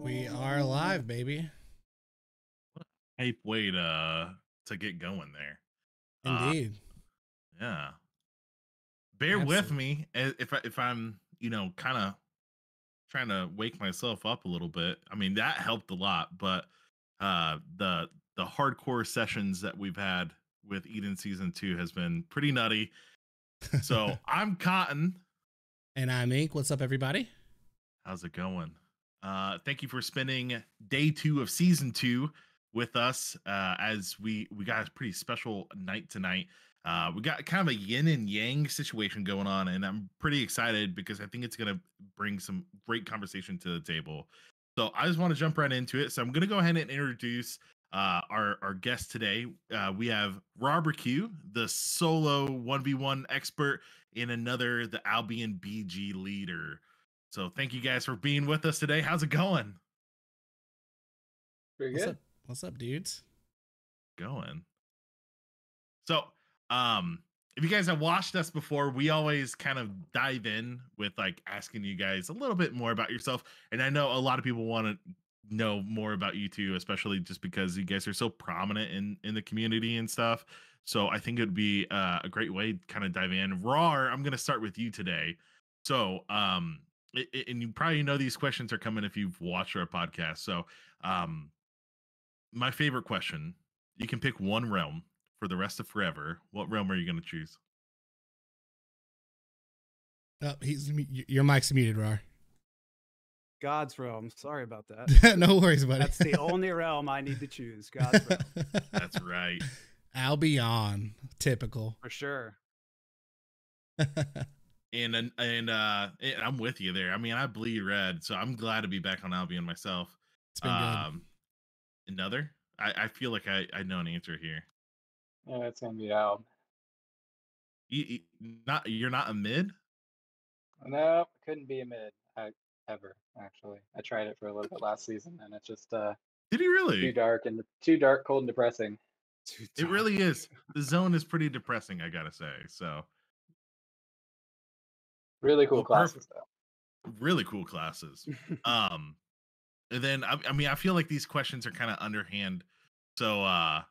We are live, baby. Hype way to get going there. Indeed. Yeah. Bear with me if I'm kind of trying to wake myself up a little bit. I mean that helped a lot, but the hardcore sessions that we've had with Eden season 2 has been pretty nutty. So I'm Cotton. And I'm Enc. What's up, everybody? How's it going? Thank you for spending day 2 of season 2 with us as we got a pretty special night tonight. We got kind of a yin and yang situation going on, and I'm pretty excited because I think it's going to bring some great conversation to the table. So I just want to jump right into it. So I'm going to go ahead and introduce our guest today. We have Rawrbeque, the solo 1v1 expert, in another, the Albion BG leader. So thank you guys for being with us today. How's it going? Pretty good. What's up, dudes? Going. So, if you guys have watched us before, we always kind of dive in with like asking you guys a little bit more about yourself. And I know a lot of people want to know more about you too, especially just because you guys are so prominent in the community and stuff. So I think it would be a great way to kind of dive in. Rawr, I'm going to start with you today. So, and you probably know these questions are coming if you've watched our podcast. So, my favorite question: you can pick one realm for the rest of forever. What realm are you going to choose? Oh, your mic's muted, Rawr. God's realm. Sorry about that. No worries, buddy. That's the only realm I need to choose. God's realm. That's right. Albion, typical. For sure. And I'm with you there. I mean, I bleed red, so I'm glad to be back on Albion myself. It's been good. Another? I feel like I know an answer here. Yeah, it's gonna be Alb. You're not a mid? No, couldn't be a mid. Ever actually. I tried it for a little bit last season, and it's just Did he really? too dark, cold, and depressing. It really is. The zone is pretty depressing, I gotta say. So really cool classes though. Really cool classes. And then I mean I feel like these questions are kind of underhand. So I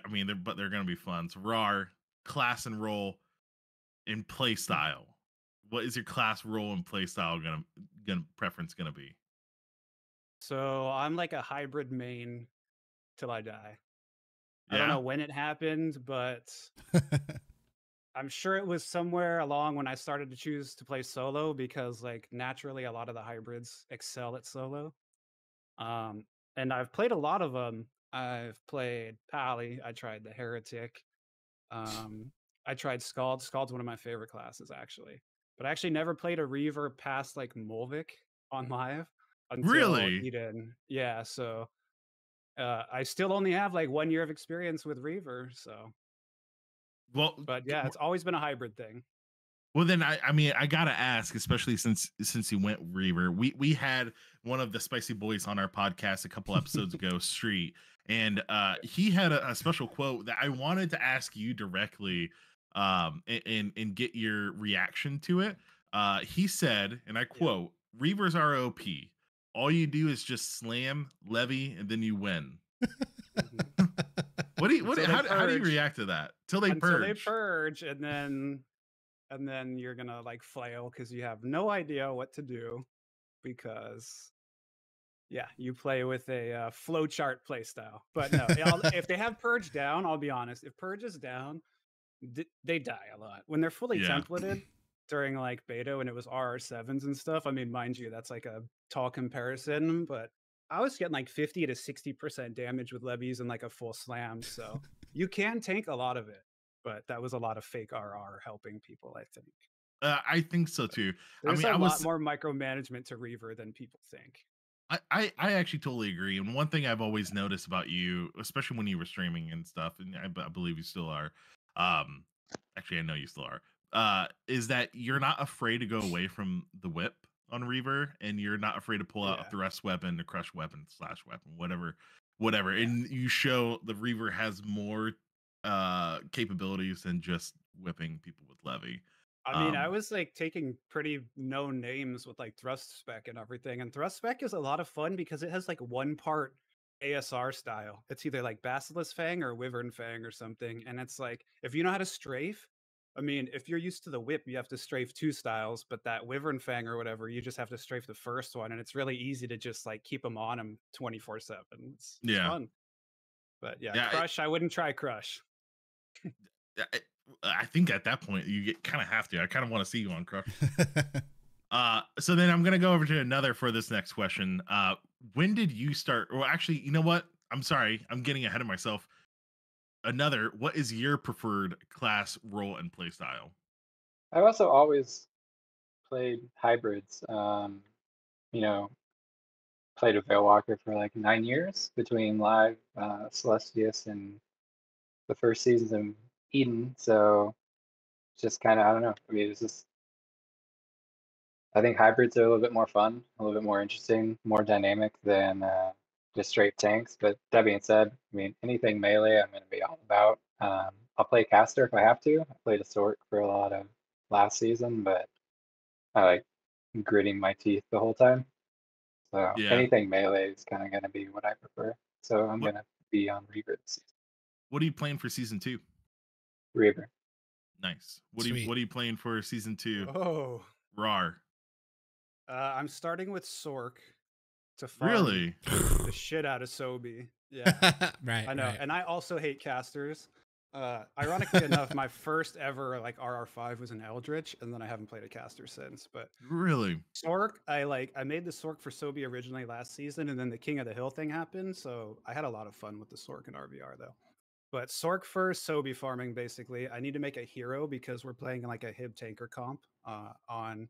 mean they're gonna be fun. So Rawr, class and role and play style. What is your class, role, and play style gonna preference gonna be? So I'm like a hybrid main till I die. Yeah. I don't know when it happened, but I'm sure it was somewhere along when I started to choose to play solo, because like naturally a lot of the hybrids excel at solo. and I've played a lot of them. I've played Pally. I tried the Heretic. I tried Scald. Scald's one of my favorite classes, actually. But I actually never played a Reaver past like Molvik on live until Really? Eden. Yeah, so I still only have like 1 year of experience with Reaver. So, Well, but yeah, it's always been a hybrid thing. well, then I mean I gotta ask, especially since you went Reaver. We had one of the spicy boys on our podcast a couple episodes ago, Street, and he had a special quote that I wanted to ask you directly, and get your reaction to it. He said, and I quote, "Reavers are OP. All you do is just slam, levy, and then you win." What do you how do you react to that? Till they purge, and then you're gonna like flail because you have no idea what to do because you play with a flowchart play style. But no, if they have purge down, I'll be honest, if purge is down, they die a lot when they're fully templated during like beta when it was RR7s and stuff. I mean, mind you, that's like a tall comparison, but I was getting like 50 to 60% damage with levies and like a full slam, so you can tank a lot of it. But that was a lot of fake RR helping people, I think. I think so too. There's a lot more micromanagement to Reaver than people think. I actually totally agree. And one thing I've always noticed about you, especially when you were streaming and stuff, and I believe you still are, actually I know you still are, is that you're not afraid to go away from the whip on Reaver, and you're not afraid to pull out a thrust weapon, a crush weapon, slash weapon, whatever. And you show the Reaver has more capabilities than just whipping people with levy. I mean, I was like taking pretty known names with like thrust spec and everything, and thrust spec is a lot of fun because it has like one part ASR style. It's either like Basilisk Fang or Wyvern Fang or something, and it's like if you know how to strafe, I mean, if you're used to the whip, you have to strafe 2 styles, but that Wyvern Fang or whatever, you just have to strafe the first one, and it's really easy to just like keep them on him 24/7. It's fun. But Crush, I wouldn't try Crush. I think at that point you kind of have to. I kind of want to see you on Crush. So then I'm gonna go over to another for this next question. When did you start? Or actually, you know what? I'm sorry, I'm getting ahead of myself. What is your preferred class, role, and play style? I've also always played hybrids. You know, played a Veilwalker for like 9 years between live, Celestius, and the first seasons of Eden. So just kind of, I don't know. I mean, I think hybrids are a little bit more fun, a little bit more interesting, more dynamic than just straight tanks. But that being said, I mean, anything melee, I'm going to be all about. I'll play caster if I have to. I played a Sork for a lot of last season, but I like gritting my teeth the whole time. So anything melee is kind of going to be what I prefer. So I'm going to be on Reaver this season. What are you playing for season 2? Reaver. Nice. What are you playing for season 2? Oh, Rawr. I'm starting with Sork to farm really the shit out of Sobi. Yeah, right. I know, right. and I also hate casters. Ironically enough, my first ever like RR5 was an Eldritch, and then I haven't played a caster since. But really, Sork, I made the Sork for Sobi originally last season, and then the King of the Hill thing happened, so I had a lot of fun with the Sork and RVR though. But Sork first, Sobi farming basically. I need to make a hero because we're playing like a Hib tanker comp on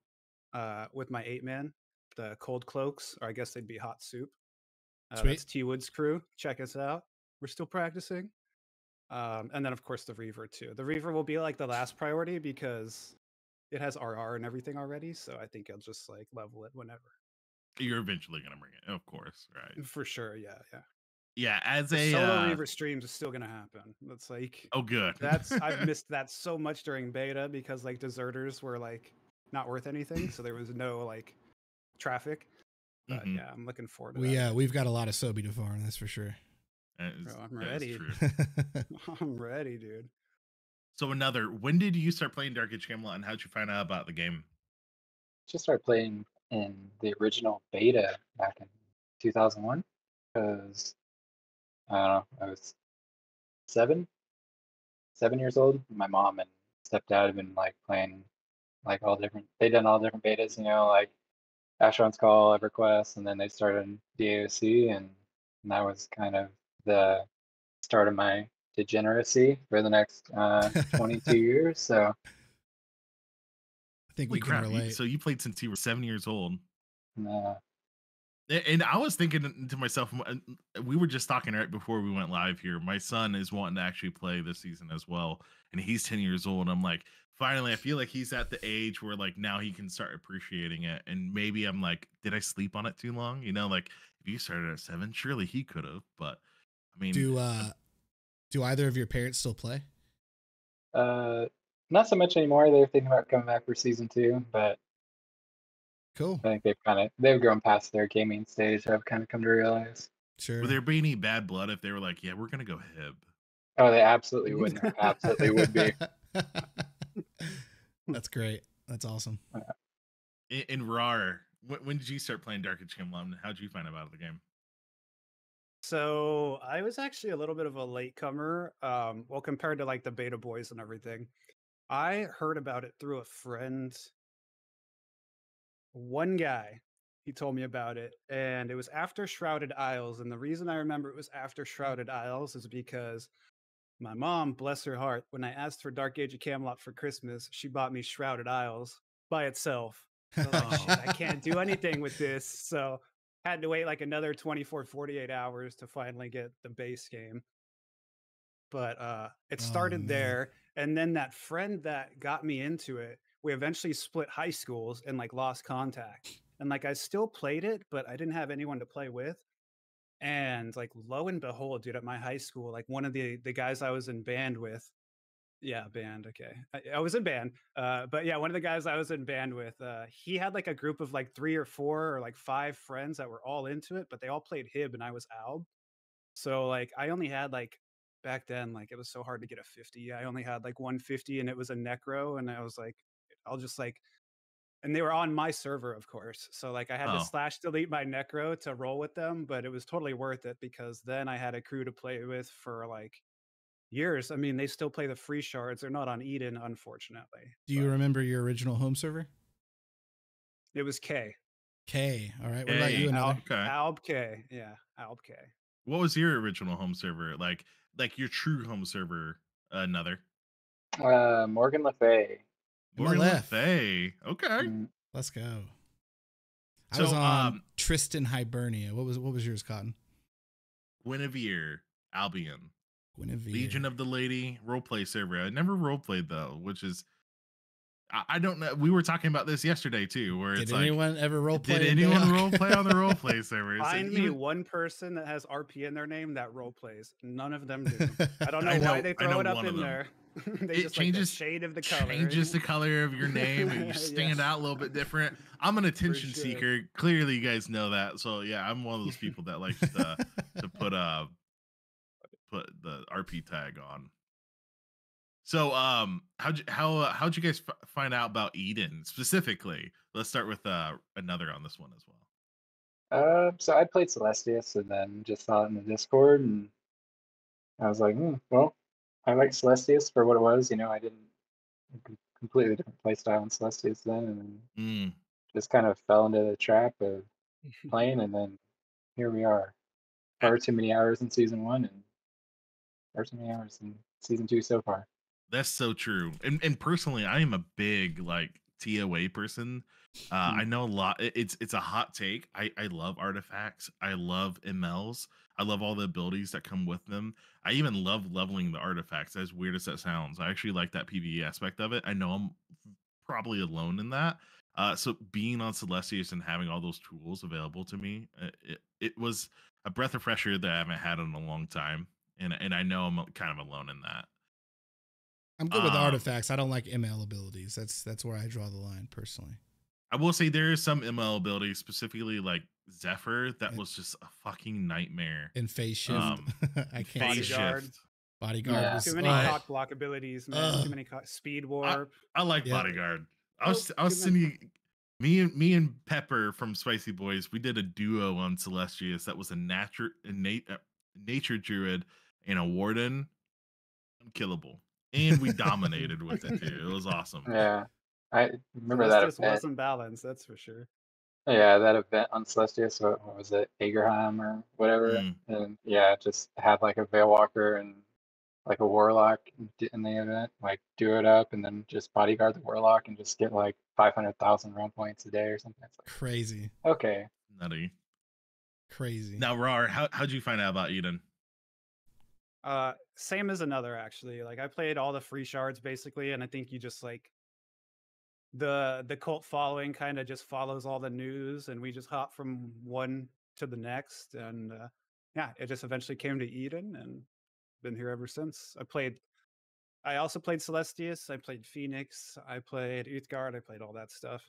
with my 8-man, the Cold Cloaks, or I guess they'd be Hot Soup. That's T Wood's crew. Check us out. We're still practicing. And then of course the Reaver too. The Reaver will be like the last priority because it has RR and everything already. So I think I'll just like level it whenever. You're eventually gonna bring it, of course, right? For sure, yeah. Yeah, as the a solo Reaver streams is still gonna happen. That's like, oh good. I've missed that so much during beta because like deserters were like not worth anything, so there was no like traffic. But yeah, I'm looking forward to that. We've got a lot of Sobi to farm, that's for sure. Bro, I'm ready. I'm ready, dude. So when did you start playing Dark Age of Camelot, and how'd you find out about the game? Just started playing in the original beta back in 2001 because I don't know, I was 7 years old. My mom and stepdad have been like playing like they've done all different betas, you know, like Asheron's Call, EverQuest, and then they started DAOC, and And that was kind of the start of my degeneracy for the next 22 years. So I think Holy we can crap! relate. So you played since you were 7 years old. uh, And I was thinking to myself, we were just talking right before we went live here. My son is wanting to actually play this season as well, and he's 10 years old. I'm like, finally, I feel like he's at the age where like now he can start appreciating it. And maybe I'm like, did I sleep on it too long? You know, like if you started at 7, surely he could have. But I mean, Do either of your parents still play? not so much anymore. They're thinking about coming back for season 2, but Cool. I think they've grown past their gaming stage. I've kind of come to realize. Sure. would there be any bad blood if they were like, yeah, we're gonna go Hib? Oh, they absolutely wouldn't. Absolutely would be. That's great. That's awesome. In Rawr, when did you start playing Dark Age of Camelot? How did you find out the game? So I was actually a little bit of a latecomer. Well, compared to like the beta boys and everything. I heard about it through a friend. One guy, he told me about it, and it was after Shrouded Isles. And the reason I remember it was after Shrouded Isles is because my mom, bless her heart, when I asked for Dark Age of Camelot for Christmas, she bought me Shrouded Isles by itself. I was like, shit, I can't do anything with this. So had to wait like another 24, 48 hours to finally get the base game. But it started man. there. And then that friend that got me into it, we eventually split high schools and like lost contact. And like I still played it, but I didn't have anyone to play with. And like lo and behold, dude, at my high school, like one of the guys I was in band with, yeah, band, okay, I was in band, but yeah, one of the guys I was in band with, he had like a group of like 3 or 4 or like 5 friends that were all into it, but they all played Hib and I was Alb. So like I only had like back then, like it was so hard to get a 50. I only had like 150 and it was a necro, and I was like, I'll just like, and they were on my server, of course. So like I had to Oh. slash delete my necro to roll with them, but it was totally worth it because then I had a crew to play with for like years. I mean, they still play the free shards. They're not on Eden, unfortunately. Do you but remember your original home server? It was K. K. All right. What about K. you, another? Okay. Alb K. Yeah, Alb K. What was your original home server? Like your true home server, another? Morgan Le Fay. Morgan Le left. Fay. Okay. Mm, Let's go. I So, was on Tristan Hibernia. What was yours, Cotton? Guinevere, Albion, Guinevere. Legion of the Lady, roleplay server. I never roleplayed though, which is I don't know. We were talking about this yesterday too, where Did it's anyone ever role play? did anyone roleplay on the roleplay server? Find me one person that has RP in their name that role plays. None of them do. I don't know, why they throw it up in there. They It just changes like the shade of the color. Changes the color of your name, and you stand Yeah. out a little bit different. I'm an attention sure. seeker. Clearly, you guys know that. So yeah, I'm one of those people that likes to put the RP tag on. So how'd you guys find out about Eden specifically? Let's start with another on this one as well. So I played Celestius and then just saw it in the Discord, and I was like, well, I like Celestius for what it was. You know, I didn't completely different playstyle in Celestius then, and then just kind of fell into the trap of playing, and then here we are. Far too many hours in season 1, and far too many hours in season 2 so far. That's so true. And personally, I am a big like TOA person. I know a lot. It's a hot take. I love artifacts. I love MLs. I love all the abilities that come with them. I even love leveling the artifacts. As weird as that sounds, I actually like that PvE aspect of it. I know I'm probably alone in that. So being on Celestius and having all those tools available to me, it was a breath of fresh air that I haven't had in a long time. And I know I'm kind of alone in that. I'm good with artifacts. I don't like ML abilities. That's where I draw the line personally. I will say there is some ML abilities, specifically like Zephyr, that was just a fucking nightmare. In phase shift, I can't. Bodyguard. Bodyguard was too many cock block abilities, man. Too many speed warp. I like Bodyguard. I was sending me and Pepper from Spicy Boys. We did a duo on Celestius that was a nature druid and a warden, unkillable, and we dominated with it too. It was awesome. Yeah, I remember Celestius that. wasn't balanced, that's for sure. Yeah, that event on Celestia, so what was it, Agerheim or whatever? Mm. And yeah, just had like a Veilwalker and like a Warlock in the event, like do it up and then just bodyguard the Warlock and just get like 500,000 run points a day or something. It's Crazy. like, okay. Nutty. Crazy. Now, Rawr, how'd you find out about Eden? Same as another actually. Like I played all the free shards basically, and I think you just like the cult following kind of just follows all the news, and we just hop from one to the next, and yeah, it just eventually came to Eden, and been here ever since. I also played Celestius, I played Phoenix, I played Uthgard, I played all that stuff.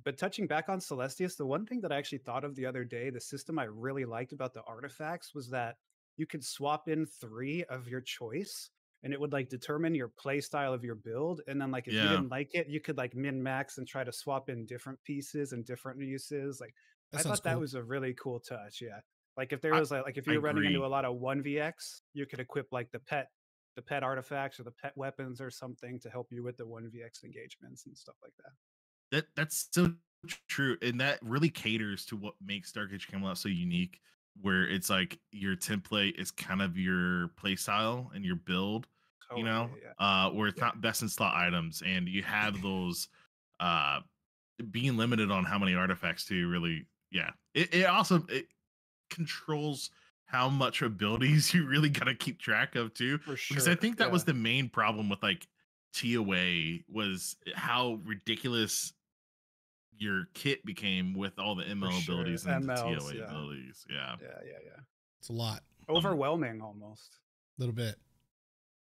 But touching back on Celestius, the one thing that I actually thought of the other day, the system I really liked about the artifacts was that you could swap in 3 of your choice and it would like determine your play style of your build. And then like if you Yeah. didn't like it, you could like min max and try to swap in different pieces and different uses. Like That I sounds thought that cool. was a really cool touch. Yeah. Like if there was like if you I were running agree. into a lot of 1vx, you could equip like the pet artifacts or the pet weapons or something to help you with the 1vx engagements and stuff like that. That's so true, and that really caters to what makes Dark Age Camelot so unique, where it's like your template is kind of your play style and your build, you know, where it's not best in slot items, and you have those being limited on how many artifacts to really, yeah. It also it controls how much abilities you really gotta keep track of too, For sure. because I think that was the main problem with like TOA was how ridiculous your kit became with all the ML abilities and the MLs, TOA abilities. Yeah. It's a lot. Overwhelming almost. A little bit.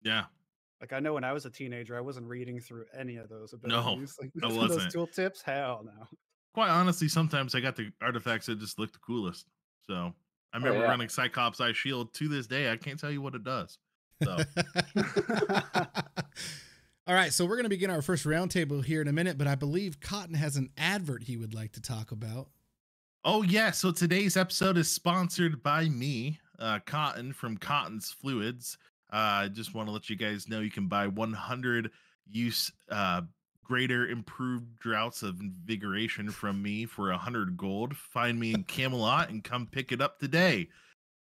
Yeah. Like I know when I was a teenager, I wasn't reading through any of those abilities. No, Like I those wasn't. tooltips, hell no. Quite honestly, sometimes I got the artifacts that just looked the coolest. So I remember running Cyclops Eye Shield to this day. I can't tell you what it does. So all right, so we're going to begin our first roundtable here in a minute, but I believe Cotton has an advert he would like to talk about. Oh, yeah. So today's episode is sponsored by me, Cotton from Cotton's Fluids. I just want to let you guys know you can buy 100 use greater improved droughts of invigoration from me for 100 gold. Find me in Camelot and come pick it up today.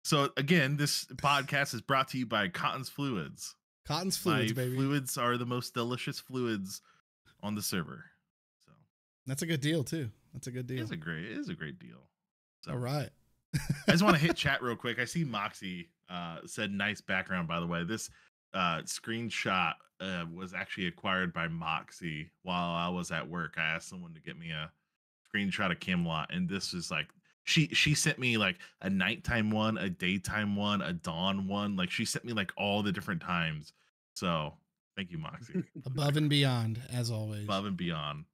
So again, this podcast is brought to you by Cotton's Fluids. Cotton's Fluids, baby. Fluids are the most delicious fluids on the server. So that's a good deal too. That's a good deal. It is a great deal. So, all right. I just want to hit chat real quick. I see Moxie said nice background, by the way. This screenshot was actually acquired by Moxie while I was at work. I asked someone to get me a screenshot of Camelot, and this is like she sent me like a nighttime one, a daytime one, a dawn one. Like she sent me like all the different times. So thank you, Moxie. Above and beyond, as always. Above and beyond.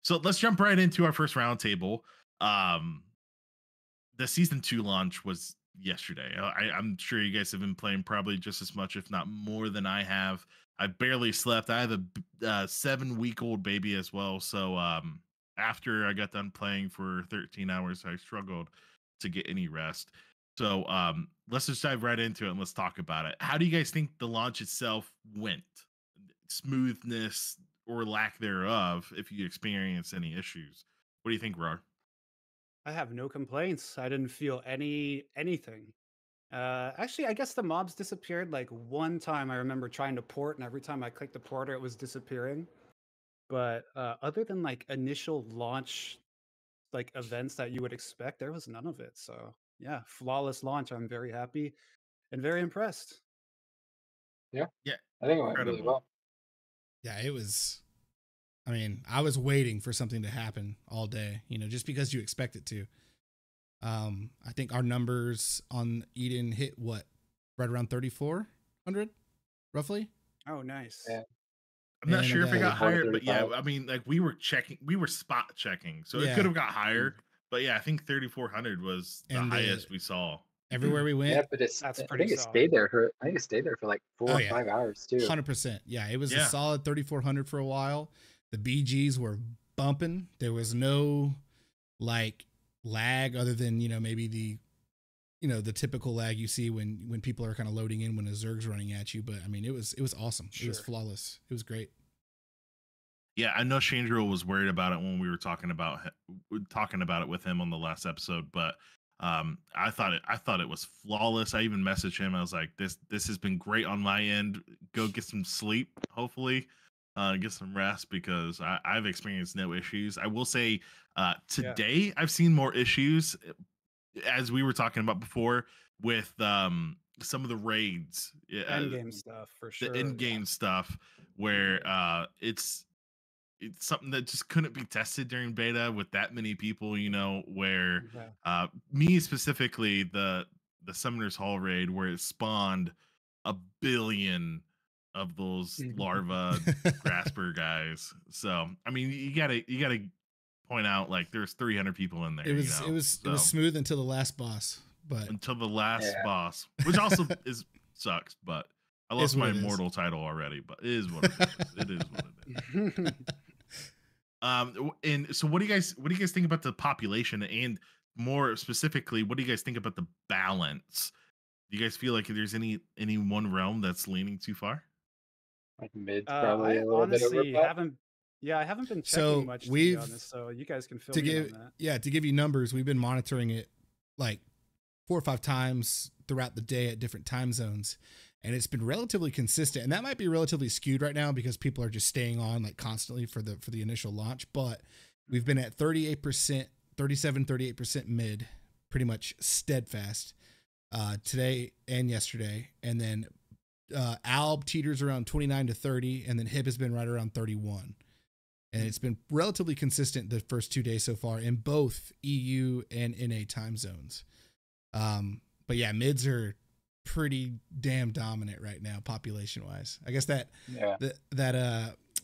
So let's jump right into our first roundtable. The season 2 launch was yesterday. I'm sure you guys have been playing probably just as much, if not more than I have. I barely slept. I have a 7-week-old baby as well. So after I got done playing for 13 hours, I struggled to get any rest. So let's just dive right into it and let's talk about it. How do you guys think the launch itself went? Smoothness or lack thereof, if you experience any issues. What do you think, Rawr? I have no complaints. I didn't feel anything. Actually, I guess the mobs disappeared like one time. I remember trying to port, and every time I clicked the porter, it was disappearing. But other than like initial launch, like events that you would expect, there was none of it. So yeah, flawless launch. I'm very happy and very impressed. Yeah, yeah, I think it went really well. Yeah, it was. I mean, I was waiting for something to happen all day, you know, just because you expect it to. I think our numbers on Eden hit what, right around 3,400, roughly. Oh, nice. Yeah. I'm not sure if it got higher, but yeah, I mean, like we were spot checking, so it could have got higher. But yeah, I think 3,400 was the highest we saw. Everywhere we went. Yeah, but I think it stayed there for like 4 or 5 hours too. 100%. Yeah, it was a solid 3,400 for a while. The BGs were bumping. There was no like lag other than, you know, maybe the typical lag you see when people are kind of loading in when a Zerg's running at you. But I mean, it was awesome. Sure. It was flawless. It was great. Yeah, I know Chandra was worried about it when we were talking about it with him on the last episode, but I thought it was flawless. I even messaged him. I was like, this has been great on my end. Go get some sleep, hopefully, get some rest, because I've experienced no issues. I will say, today I've seen more issues, as we were talking about before, with some of the raids, End game stuff for sure. the end game stuff, where it's something that just couldn't be tested during beta with that many people, where me specifically, the Summoner's Hall raid, where it spawned a billion of those larva grasper guys. So I mean, you gotta point out, like, there's 300 people in there. It was smooth until the last boss, but until the last boss, which also sucks, but I lost my immortal title already, but it is what it is. It is what it is. And so what do you guys think about the population, and more specifically, what do you guys think about the balance? Do you guys feel like there's any one realm that's leaning too far? Like mid's probably a little bit honestly over. I haven't been checking much, to be honest, so you guys can fill me in on that. Yeah, to give you numbers, we've been monitoring it like 4 or 5 times throughout the day at different time zones, and it's been relatively consistent. And that might be relatively skewed right now because people are just staying on like constantly for the initial launch. But we've been at 38%, 38% mid, pretty much steadfast today and yesterday. And then Alb teeters around 29 to 30, and then Hib has been right around 31. And it's been relatively consistent the first 2 days so far in both EU and NA time zones. But yeah, mids are pretty damn dominant right now, population wise. I guess that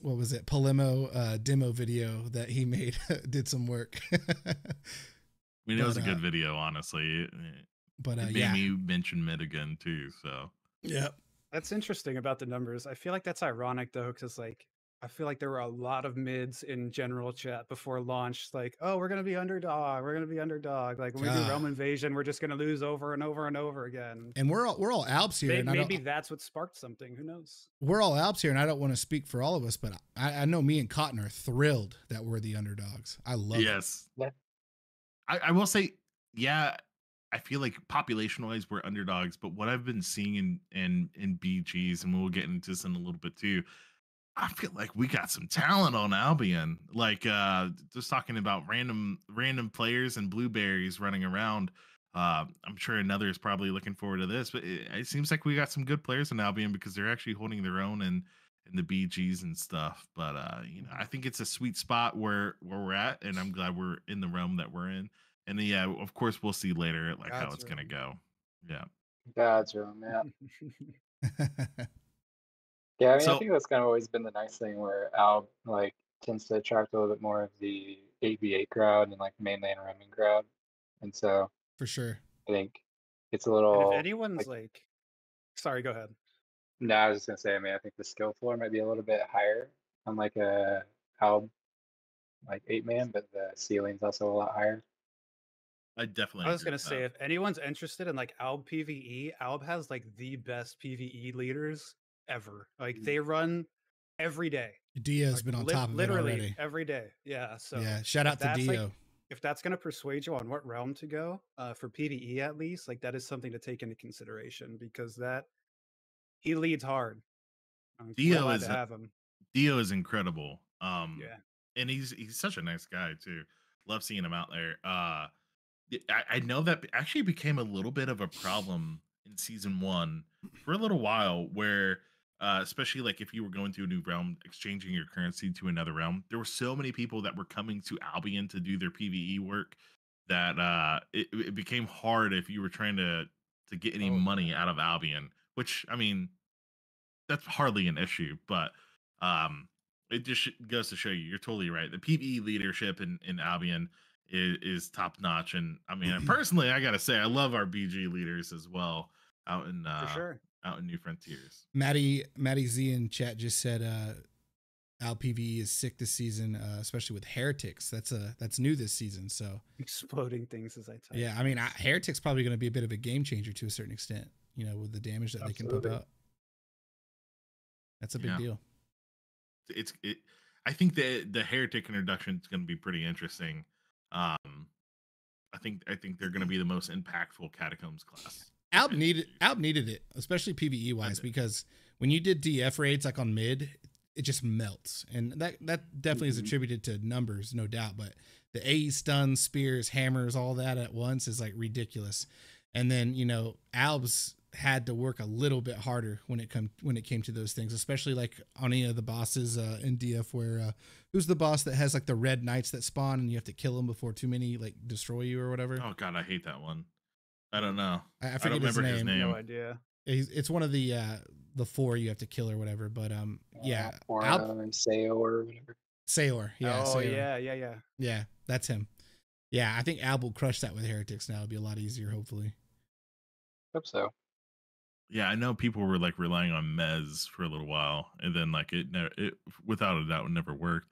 what was it, Polemo demo video that he made did some work. I mean, it was a good video, honestly. But it made me mention mid again too. So yeah, that's interesting about the numbers. I feel like that's ironic though, because like I feel like there were a lot of mids in general chat before launch, like, oh, we're gonna be underdog. Like when we do Realm Invasion, we're just gonna lose over and over and over again. And we're all Alps here. Maybe that's what sparked something. Who knows? We're all Alps here, and I don't want to speak for all of us, but I know me and Cotton are thrilled that we're the underdogs. I love it. Yes. I will say, yeah, I feel like population-wise we're underdogs, but what I've been seeing in BGs, and we'll get into this in a little bit too, I feel like we got some talent on Albion. Like just talking about random players and blueberries running around. I'm sure another is probably looking forward to this, but it seems like we got some good players in Albion because they're actually holding their own in the BGs and stuff. But I think it's a sweet spot where we're at, and I'm glad we're in the realm that we're in. And then, yeah, of course, we'll see later like how it's gonna go. Yeah, God's realm, yeah. Yeah, I mean, I think that's kind of always been the nice thing where Alb like tends to attract a little bit more of the 8v8 crowd and like main lane roaming crowd, and so for sure, I think it's a little. And if anyone's like, sorry, go ahead. No, I was just gonna say, I mean, I think the skill floor might be a little bit higher on like a Alb like 8-man, but the ceiling's also a lot higher. I definitely. I was gonna say, if anyone's interested in like Alb PVE, Alb has like the best PVE leaders ever. Like they run every day. Dio's like, been on top of literally it already. Every day. Yeah. So yeah, shout out to Dio. Like, if that's gonna persuade you on what realm to go, for PVE at least, like that is something to take into consideration because he leads hard. Dio is incredible. Yeah, and he's such a nice guy too. Love seeing him out there. I know that actually became a little bit of a problem in season 1 for a little while, where especially like if you were going to a new realm, exchanging your currency to another realm, there were so many people that were coming to Albion to do their PvE work that it became hard if you were trying to get any money out of Albion, which I mean that's hardly an issue, but it just goes to show you're totally right. The PvE leadership in Albion is top notch, and I mean personally, I gotta say I love our BG leaders as well out in for sure. Out in New Frontiers. Maddie Z in chat just said Al PvE is sick this season, especially with Heretics. That's new this season. So exploding things as I type. Yeah, I mean Heretics probably going to be a bit of a game changer to a certain extent. With the damage that they can pump out. That's a big deal. I think the heretic introduction is going to be pretty interesting. I think they're going to be the most impactful catacombs class. Alb needed it, especially PvE wise, because when you did DF raids like on mid, it just melts, and that definitely is attributed to numbers, no doubt. But the AE stuns, spears, hammers, all that at once is like ridiculous. And then Albs had to work a little bit harder when it came to those things, especially like on any of the bosses in DF, where who's the boss that has like the red knights that spawn and you have to kill them before too many like destroy you or whatever. Oh god, I hate that one. I don't know. I forget his name. No idea. It's one of the 4 you have to kill or whatever. But yeah, or Sayo or whatever. Sayor, yeah. Oh Sayor. Yeah, that's him. Yeah, I think Alb will crush that with heretics now. It'll be a lot easier, hopefully. Hope so. Yeah, I know people were like relying on Mez for a little while, and then like it without a doubt never worked.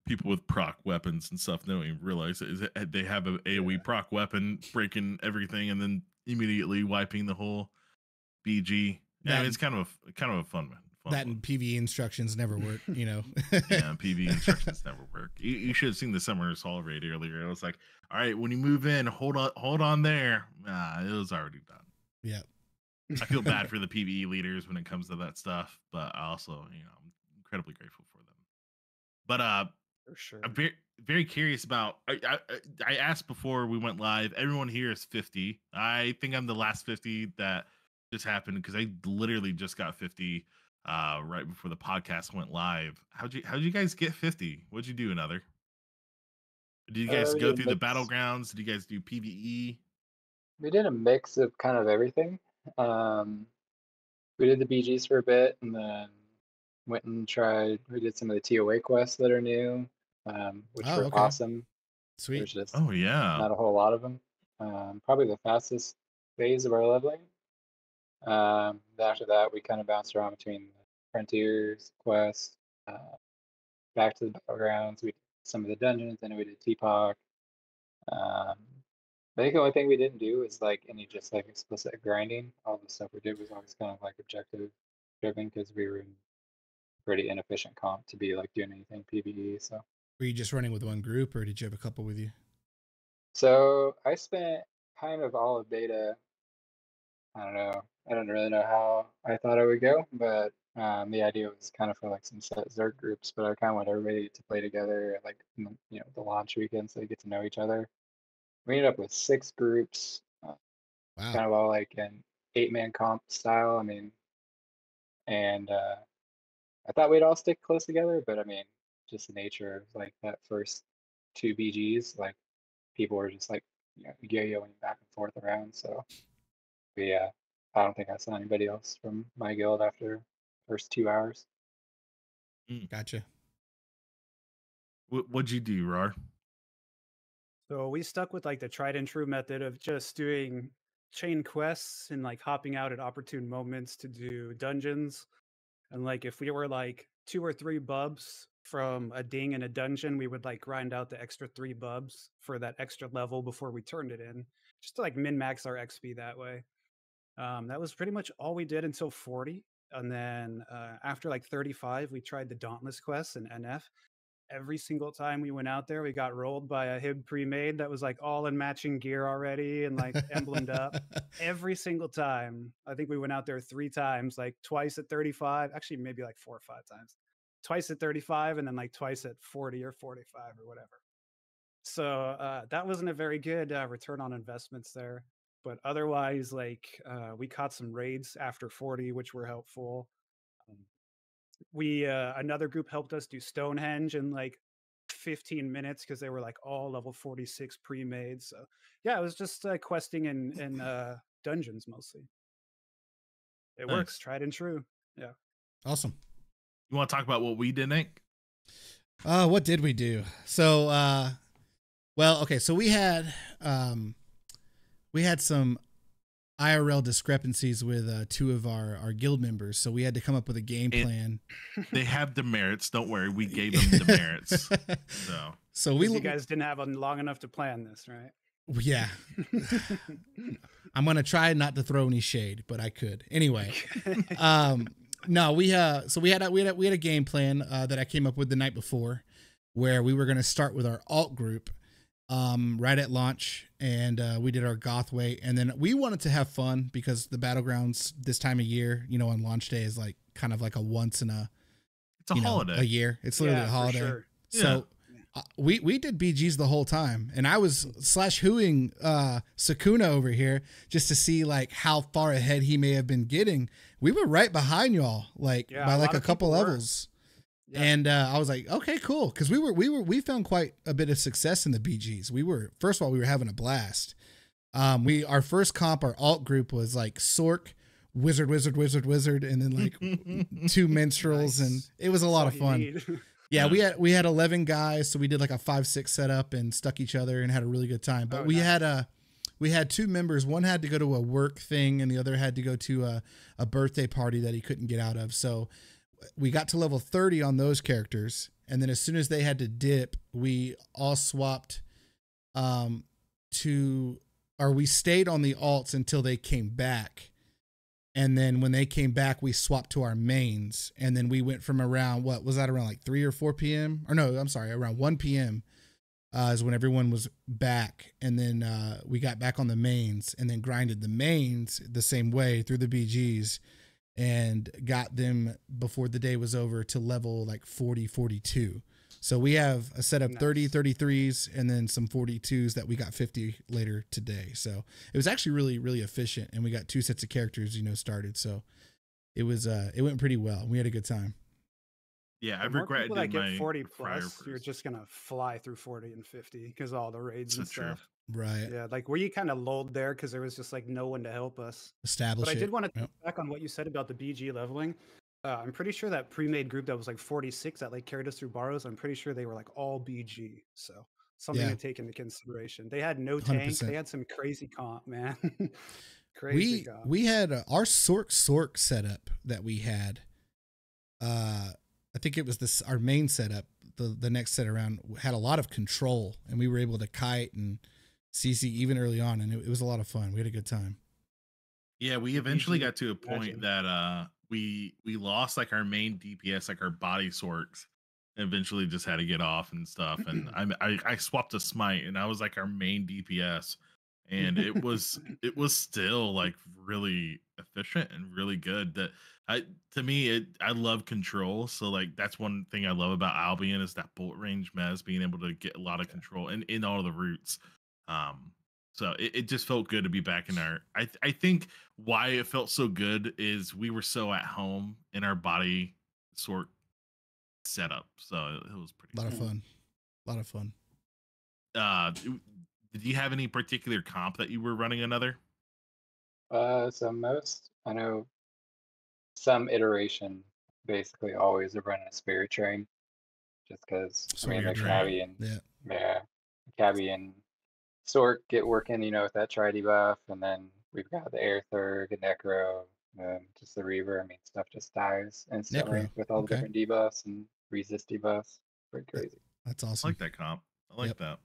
People with proc weapons and stuff, they don't even realize it. They have an AoE proc weapon breaking everything and then immediately wiping the whole BG. Yeah, it's kind of a fun one. That and PvE instructions never work, Yeah, PvE instructions never work. You should have seen the Summer Assault raid earlier. It was like, all right, when you move in, hold on there. It was already done. Yeah. I feel bad for the PvE leaders when it comes to that stuff, but I also, I'm incredibly grateful for them. But for sure. I'm very curious about. I asked before we went live. Everyone here is 50. I think I'm the last 50 that just happened because I literally just got 50 right before the podcast went live. How'd you guys get 50? What'd you do? Another? Did you guys go through the battlegrounds? Did you guys do PvE? We did a mix of kind of everything. We did the BGs for a bit, and then went and we did some of the TOA quests that are new, which were awesome. Sweet. There's just not a whole lot of them. Probably the fastest phase of our leveling. After that, we kind of bounced around between Frontiers, quests, back to the battlegrounds. We did some of the dungeons, and we did TPOC. I think the only thing we didn't do is like any just like explicit grinding. All the stuff we did was always kind of like objective driven because we were in pretty inefficient comp to be like doing anything PvE. So were you just running with one group or did you have a couple with you? So I spent kind of all of beta. I don't know. I don't really know how I thought I would go, but the idea was kind of for like some set Zerg groups, but I kind of want everybody to play together like the launch weekend so they get to know each other. We ended up with 6 groups, Wow. kind of all like an 8-man comp style. I mean, and I thought we'd all stick close together, but I mean, just the nature of like that first 2 BGs, like people were just like yo-yoing back and forth around. So I don't think I saw anybody else from my guild after the first 2 hours. Gotcha. What'd you do, Rawr? So we stuck with like the tried and true method of just doing chain quests and like hopping out at opportune moments to do dungeons. And like if we were like 2 or 3 bubs from a ding in a dungeon, we would like grind out the extra 3 bubs for that extra level before we turned it in, just to like min-max our XP that way. That was pretty much all we did until 40. And then after like 35, we tried the Dauntless quests in NF. Every single time we went out there, we got rolled by a Hib pre-made that was like all in matching gear already and like emblemed up. Every single time. I think we went out there 3 times, like twice at 35, actually maybe like 4 or 5 times. Twice at 35 and then like twice at 40 or 45 or whatever. So that wasn't a very good return on investments there. But otherwise, like we caught some raids after 40, which were helpful. Another group helped us do Stonehenge in like 15 minutes because they were like all level 46 pre-made. So yeah, it was just questing in dungeons mostly. It works, tried and true. Yeah. Awesome. You want to talk about what we did, Nick? What did we do? So well, okay, so we had some IRL discrepancies with 2 of our guild members, so we had to come up with a game plan. They have demerits. Don't worry, we gave them demerits. So you guys didn't have long enough to plan this, right? Yeah. I'm gonna try not to throw any shade, but I could anyway. No, so we had a game plan that I came up with the night before, where we were going to start with our alt group right at launch, and we did our goth way, and then we wanted to have fun because the battlegrounds this time of year, you know, on launch day is like kind of like a once in a holiday a year. It's literally a holiday. Sure. So we did BGs the whole time, and I was /hooing Sakuna over here just to see like how far ahead he may have been getting. We were right behind y'all, like by like a couple levels. Yeah. And I was like, okay, cool, because we found quite a bit of success in the BGs. First of all, we were having a blast. Our first comp, our alt group was like Sork, Wizard, and then like 2 minstrels, and it was a lot of fun. Yeah, we had 11 guys, so we did like a 5-6 setup and stuck each other and had a really good time. But we had 2 members. One had to go to a work thing, and the other had to go to a birthday party that he couldn't get out of. So we got to level 30 on those characters, and then as soon as they had to dip, we all swapped we stayed on the alts until they came back. And then when they came back, we swapped to our mains, and then we went from around, what was that, around like 3 or 4 p.m. or no, I'm sorry, around 1 p.m. Is when everyone was back, and then we got back on the mains, and then grinded the mains the same way through the BGs, and got them before the day was over to level like 40, 42. So we have a set of 30, 33s, and then some 42s that we got 50 later today. So it was actually really, really efficient, and we got 2 sets of characters, started. So it went pretty well. We had a good time. Yeah, I regret that get 40 plus. You're just gonna fly through 40 and 50 because all the raids and stuff. Right. Yeah, like were you kind of lulled there because there was just like no one to help us establish. But I did want to touch back on what you said about the BG leveling. I'm pretty sure that pre-made group that was like 46 that like carried us through borrows, I'm pretty sure they were like all BG. So something to take into consideration. They had no tank. 100%. They had some crazy comp, man. Crazy comp. We had our Sork setup that we had. I think it was our main setup. The next set around had a lot of control, and we were able to kite and CC even early on, and it was a lot of fun. We had a good time. Yeah, we eventually got to a point that we lost like our main DPS, like our body sorks, and eventually just had to get off and stuff. And I swapped a smite, and I was like our main DPS, and it was still like really efficient and really good. That I love control, so like that's one thing I love about Albion is that bullet range mez, being able to get a lot of control and in all the routes. So it just felt good to be back in our. I think why it felt so good is we were so at home in our body sort setup, so it was pretty. A lot of fun. Did you have any particular comp that you were running another? So most, I know some iteration basically always are running a spirit train, just because the Cabby and Cabby and Sork get working, with that tri debuff, and then we've got the Air Thurg and Necro, just the Reaver. I mean, stuff just dies instantly with all the different debuffs and resist debuffs. Pretty crazy. That's awesome. I like that comp. I like that.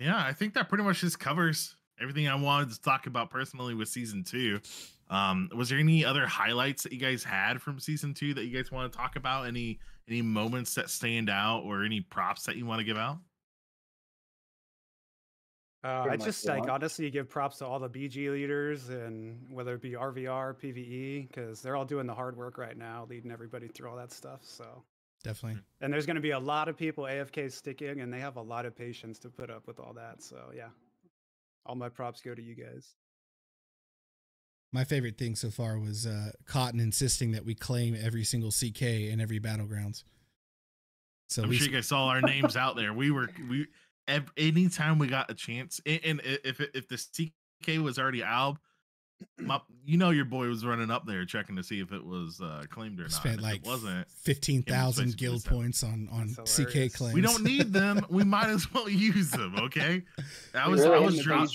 Yeah, I think that pretty much just covers everything I wanted to talk about personally with season 2. Was there any other highlights that you guys had from season 2 that you guys want to talk about? Any moments that stand out, or any props that you want to give out? I just like honestly give props to all the BG leaders, and whether it be RVR, PvE, because they're all doing the hard work right now, leading everybody through all that stuff. So definitely. And there's going to be a lot of people AFK sticking, and they have a lot of patience to put up with all that. So yeah, all my props go to you guys. My favorite thing so far was Cotton insisting that we claim every single CK in every battlegrounds. So I'm sure you guys saw our names out there. Anytime we got a chance, and if the CK was already Alb, your boy was running up there checking to see if it was claimed or not. Spent like it wasn't 15,000 guild points on CK claims. We don't need them. We might as well use them. Okay, I was drunk.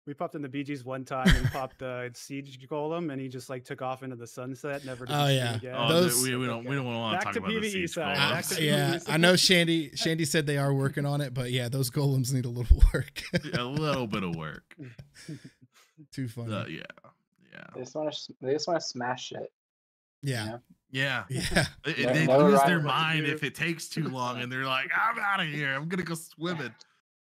We popped in the BGs one time and popped the Siege Golem, and he just like took off into the sunset. Never did again. We don't want to talk about the Siege Golem. I know Shandy said they are working on it, but yeah, those golems need a little work. A little bit of work. Too funny. Yeah. They just want to smash shit. Yeah. You know? Yeah. Yeah. They No lose rhyme their or mind reason. if it takes too long, and they're like, "I'm out of here. I'm gonna go swimming."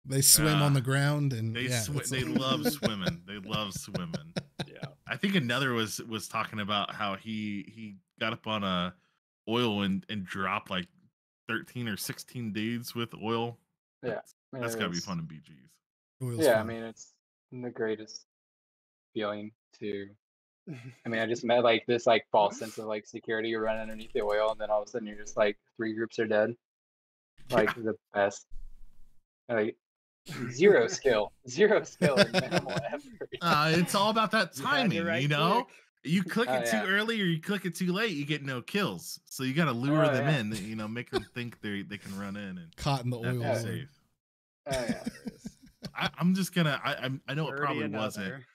They swim on the ground and They it's they like- love swimming. They love swimming. Yeah. I think another was talking about how he got up on a oil and dropped like 13 or 16 dudes with oil. Yeah. I mean, That's it gotta be was- fun in BGs. oil's Yeah, I fun. mean, it's the greatest feeling to. I mean, I just met like this like false sense of like security. You run underneath the oil, and then all of a sudden you're just like 3 groups are dead. Like the best. Like zero skill and minimal effort. It's all about that You had timing, your right you know. click. You click Oh, it too yeah. early or you click it too late, you get no kills. So you got to lure Oh, them yeah. in, you know, make them think they can run in and Caught in the that'd oil. be Yeah. lord. safe. Oh yeah, there is. I'm just gonna. I know it 30 probably wasn't. another.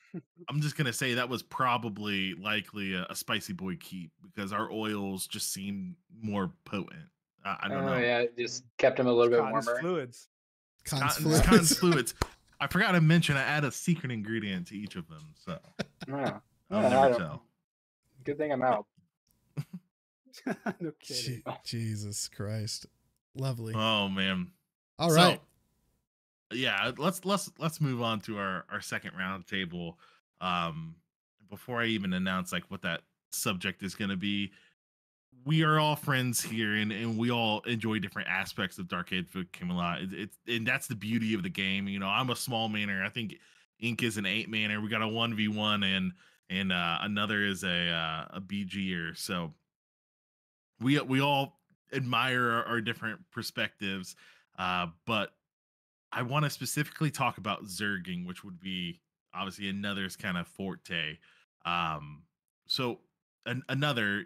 I'm just gonna say that was probably likely a spicy boy keep because our oils just seem more potent. I don't know. Yeah, it just kept him a little bit Cotton's warmer. fluids. Cotton's Cotton's fluids. fluids. I forgot to mention I add a secret ingredient to each of them, so Yeah. I'll Yeah, I never don't- tell. Good thing I'm out. No kidding. Jesus Christ. Lovely. Oh man. All right. So, yeah, let's move on to our second round table. Before I even announce like what that subject is going to be, we are all friends here, and we all enjoy different aspects of Dark Age of Camelot. And that's the beauty of the game. You know, I'm a small manner. I think Inc is an 8 manner. We got a 1v1 and another is a BGer. So we all admire our different perspectives, but I want to specifically talk about Zerging, which would be obviously another's kind of forte. So another,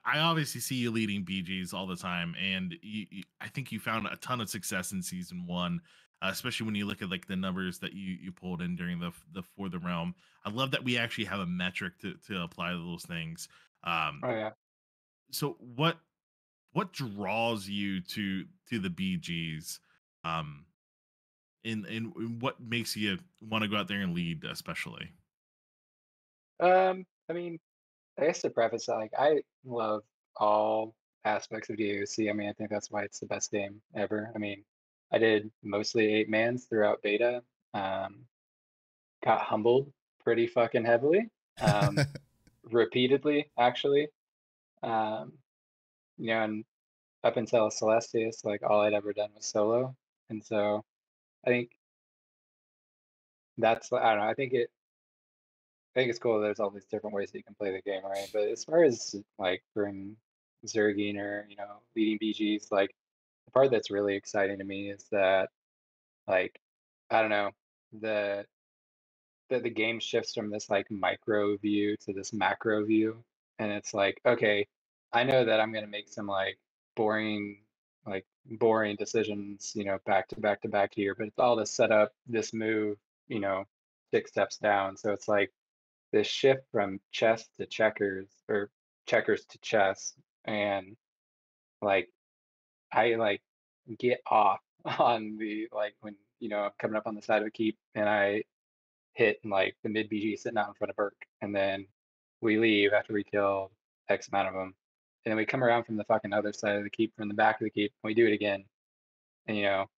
I obviously see you leading BGs all the time, and I think you found a ton of success in season 1, especially when you look at like the numbers that you pulled in during the For the Realm. I love that we actually have a metric to apply to those things. Oh yeah. So what draws you to the BGs? In what makes you want to go out there and lead, especially? I mean, I guess to preface that, like, I love all aspects of DAOC. I mean, I think that's why it's the best game ever. I mean, I did mostly 8 mans throughout beta. Got humbled pretty fucking heavily, repeatedly actually. You know, and up until Celestius, like all I'd ever done was solo, and so I think that's I don't know. I think it's cool. There's all these different ways that you can play the game, right? But as far as like bring Zerging or leading BGs, like the part that's really exciting to me is that like I don't know the game shifts from this like micro view to this macro view, and it's like okay, I know that I'm gonna make some like boring decisions, back to back to back here, but it's all to set up this move, 6 steps down. So it's like this shift from chess to checkers or checkers to chess, and like I like get off on the like when I'm coming up on the side of a keep and I hit like the mid BG sitting out in front of Burke, and then we leave after we kill X amount of them, and then we come around from the fucking other side of the keep, from the back of the keep, and we do it again, and I don't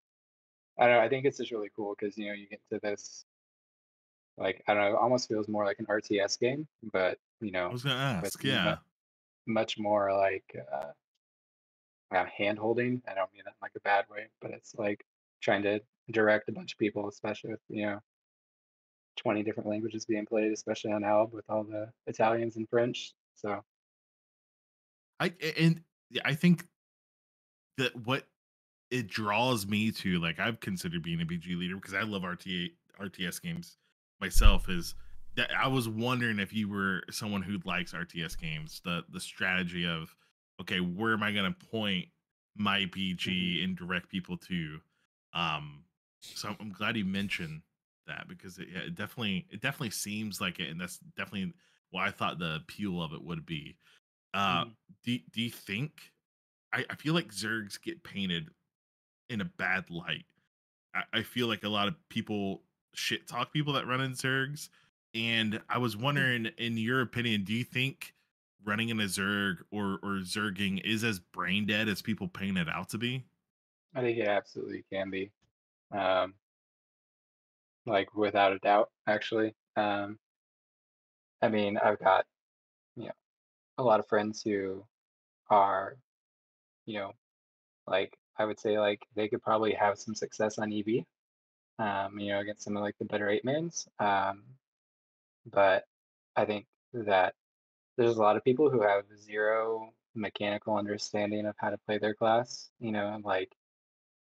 know, I think it's just really cool because you get to this like I don't know, it almost feels more like an RTS game, but I was gonna ask, with yeah. much more like hand holding. I don't mean that in like a bad way, but it's like trying to direct a bunch of people, especially with 20 different languages being played, especially on Alb with all the Italians and French. So I think that what it draws me to, like, I've considered being a BG leader because I love RTS games myself, is that I was wondering if you were someone who likes RTS games, the strategy of, okay, where am I going to point my BG and direct people to? So I'm glad you mentioned that because it definitely seems like it, and that's definitely what I thought the appeal of it would be. Do you think I feel like Zergs get painted in a bad light? I feel like a lot of people shit talk people that run in Zergs, And I was wondering, in your opinion, do you think running in a Zerg or Zerging is as brain dead as people paint it out to be? I think it absolutely can be. Um, like without a doubt, actually. I mean, I've got, you know, a lot of friends who are, you know, like I would say like they could probably have some success on EV, against some of like the better eight mans. But I think that there's a lot of people who have zero mechanical understanding of how to play their class, and like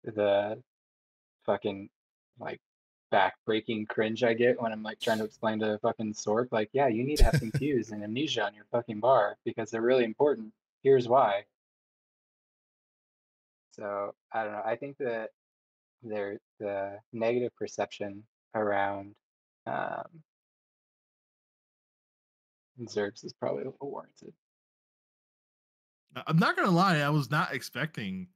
the fucking like back-breaking cringe I get when I'm like trying to explain to fucking Sork, like, yeah, you need to have confuse and amnesia on your fucking bar because they're really important. Here's why. So I don't know. I think that the negative perception around um, Zergs is probably a little warranted. I'm not gonna lie, I was not expecting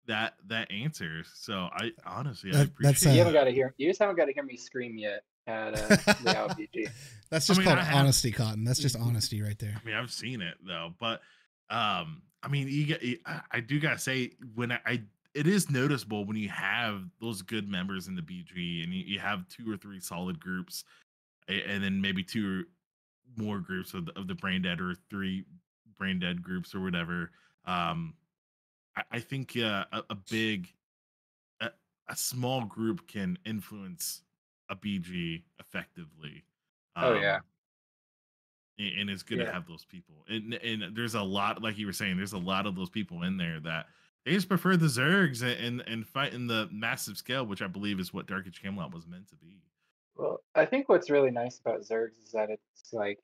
that answer. So I honestly I appreciate. You haven't got to hear. You just haven't got to hear me scream yet at the LBG. That's just called honesty, Cotton. That's just honesty right there. I mean, I've seen it though, but I mean, I do gotta say when it is noticeable when you have those good members in the BG and you have 2 or 3 solid groups, and then maybe 2 more groups of the brain dead or 3 brain dead groups or whatever. I think a big a small group can influence a BG effectively. Oh yeah. And it's good to have those people. And there's a lot, like you were saying, there's a lot of those people in there that they just prefer the Zergs and fight in the massive scale, which I believe is what Dark Age Camelot was meant to be. Well, I think what's really nice about Zergs is that it's like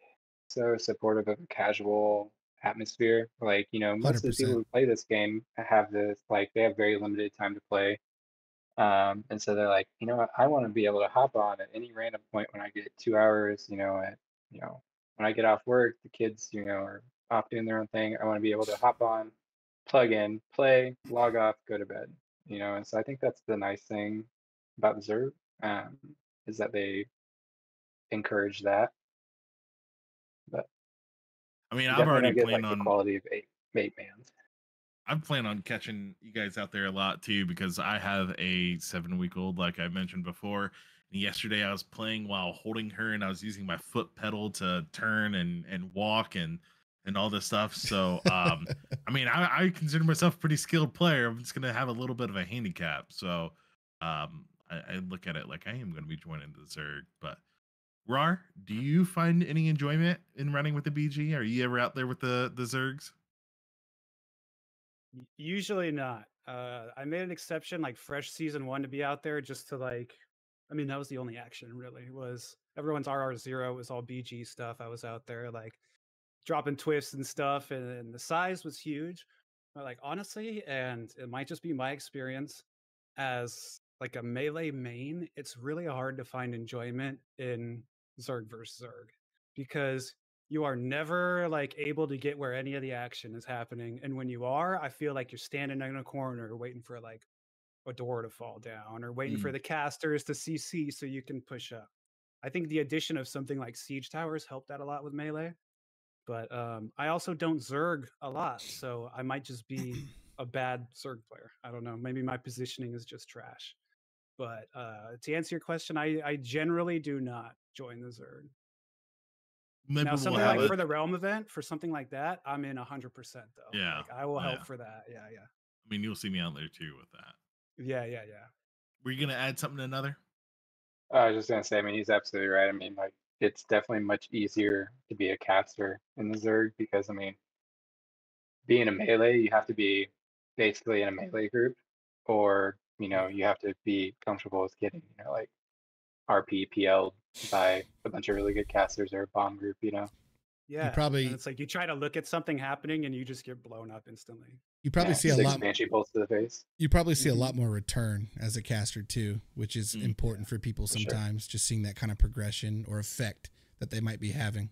so supportive of a casual atmosphere. Like, most 100%. of the people who play this game have this, like, they have very limited time to play. And so they're like, you know what, I want to be able to hop on at any random point when I get 2 hours, when I get off work, the kids, are off doing their own thing. I want to be able to hop on, plug in, play, log off, go to bed, and so I think that's the nice thing about Zerg, is that they encourage that. But I mean, I've already planned on the quality of eight man. I'm planning on catching you guys out there a lot too because I have a 7-week-old, like I mentioned before. And yesterday I was playing while holding her, and I was using my foot pedal to turn and walk and all this stuff. So, I mean, I consider myself a pretty skilled player. I'm just gonna have a little bit of a handicap. So, I look at it like I am going to be joining the Zerg. But Rawr, do you find any enjoyment in running with the BG? Are you ever out there with the Zergs? Usually not. I made an exception, like fresh season 1, to be out there just to like. I mean, that was the only action really. Was everyone's RR0? It was all BG stuff. I was out there like dropping twists and stuff, and the size was huge. But like honestly, and it might just be my experience as like a melee main, it's really hard to find enjoyment in Zerg versus Zerg because you are never like able to get where any of the action is happening, and when you are, I feel like you're standing in a corner waiting for like a door to fall down or waiting for the casters to CC so you can push up. I think the addition of something like siege towers helped out a lot with melee, but I also don't Zerg a lot, so I might just be a bad Zerg player. I don't know. Maybe my positioning is just trash. But to answer your question, I generally do not join the Zerg. Maybe now, something like for the Realm event, for something like that, I'm in 100% though. Yeah, like, I will help for that. Yeah. I mean, you'll see me out there too with that. Yeah. Were you gonna add something to another? I was just gonna say, I mean, he's absolutely right. I mean, like, it's definitely much easier to be a caster in the Zerg because, I mean, being a melee, you have to be basically in a melee group, or you have to be comfortable with getting like RP PL'd by a bunch of really good casters or a bomb group. Yeah, and it's like you try to look at something happening and you just get blown up instantly. You probably see a lot. Banshee bolts to the face. You probably see a lot more return as a caster too, which is important for people sometimes. Sure. Just seeing that kind of progression or effect that they might be having.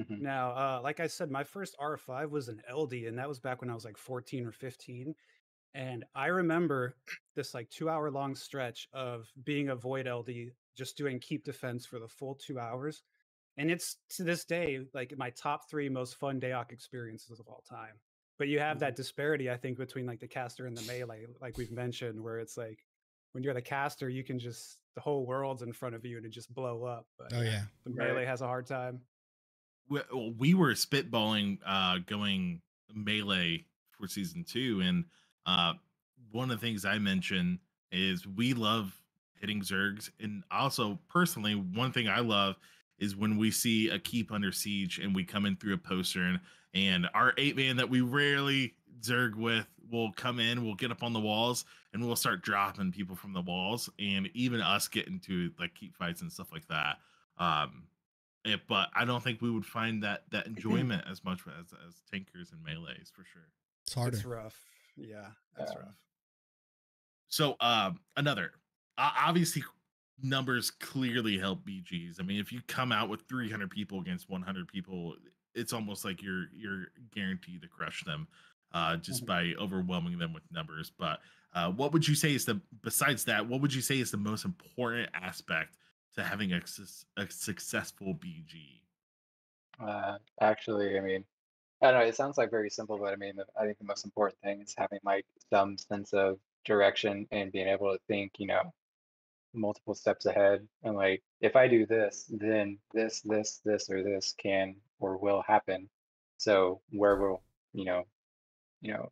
Now, like I said, my first R5 was an LD, and that was back when I was like 14 or 15. And I remember this like 2 hour long stretch of being a void LD, just doing keep defense for the full 2 hours. And it's to this day like my top 3 most fun DAOC experiences of all time. But you have that disparity, I think, between like the caster and the melee, like we've mentioned, where it's like when you're the caster, you can just the whole world's in front of you and it just blow up. But Oh yeah. the melee has a hard time. We were spitballing going melee for season 2, and one of the things I mentioned is we love hitting zergs, and also personally one thing I love is when we see a keep under siege and we come in through a postern, and our 8-man that we rarely zerg with will come in, we'll get up on the walls and we'll start dropping people from the walls, and even us get into like keep fights and stuff like that. But I don't think we would find that enjoyment as much as tankers and melees for sure. It's harder. It's rough. Yeah, that's rough. So another, obviously numbers clearly help BGs. I mean, if you come out with 300 people against 100 people, it's almost like you're guaranteed to crush them just by overwhelming them with numbers. But what would you say is besides that, what would you say is the most important aspect to having a successful BG? Actually, I mean, I don't know. It sounds like very simple, but I mean, I think the most important thing is having like some sense of direction and being able to think, multiple steps ahead. And like, if I do this, then this, or this can or will happen. So where will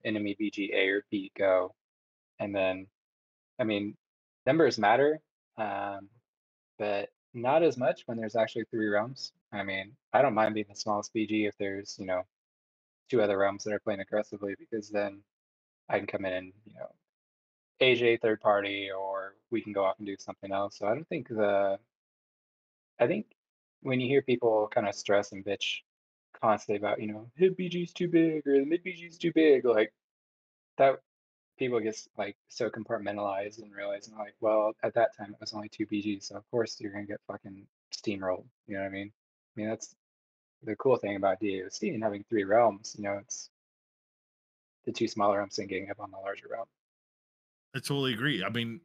enemy BG A or B go? And then, I mean, numbers matter, but not as much when there's actually 3 realms. I mean, I don't mind being the smallest BG if there's 2 other realms that are playing aggressively, because then I can come in and AJ third party, or we can go off and do something else. So I don't think I think when you hear people kind of stress and bitch constantly about hit BG's too big or the mid BG's too big, like that, people get like so compartmentalized and realizing like, well, at that time it was only 2 BGs, so of course you're gonna get fucking steamrolled. You know what I mean? I mean, that's the cool thing about DAOC and having 3 realms. It's the 2 smaller realms and getting up on the larger realm. I totally agree. I mean,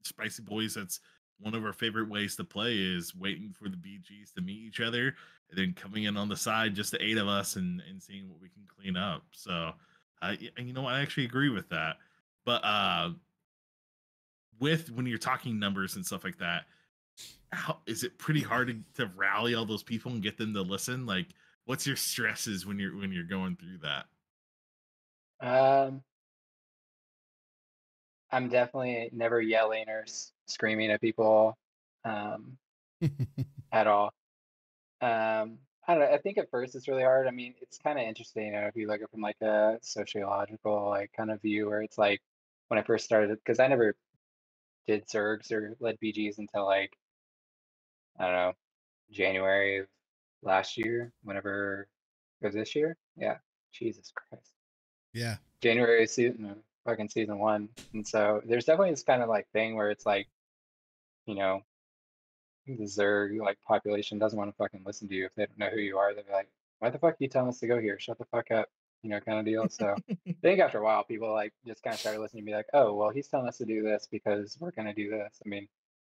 Spicy Boys, that's one of our favorite ways to play, is waiting for the BGs to meet each other and then coming in on the side, just the 8 of us, and seeing what we can clean up. So, I actually agree with that. But when you're talking numbers and stuff like that, how is it pretty hard to rally all those people and get them to listen? Like, what's your stresses when you're going through that? I'm definitely never yelling or screaming at people at all. I don't know. I think at first it's really hard. I mean, it's kind of interesting, if you look at it from like a sociological like kind of view, where it's like when I first started, because I never did Zergs or led BGs until like, I don't know, January of last year, whenever it was this year. Yeah, Jesus Christ. Yeah. January fucking season 1. And so there's definitely this kind of like thing where it's like, the Zerg like population doesn't want to fucking listen to you if they don't know who you are. They'll be like, why the fuck are you telling us to go here? Shut the fuck up, kind of deal. So I think after a while, people like just kind of started listening to me like, oh, well, he's telling us to do this because we're going to do this. I mean,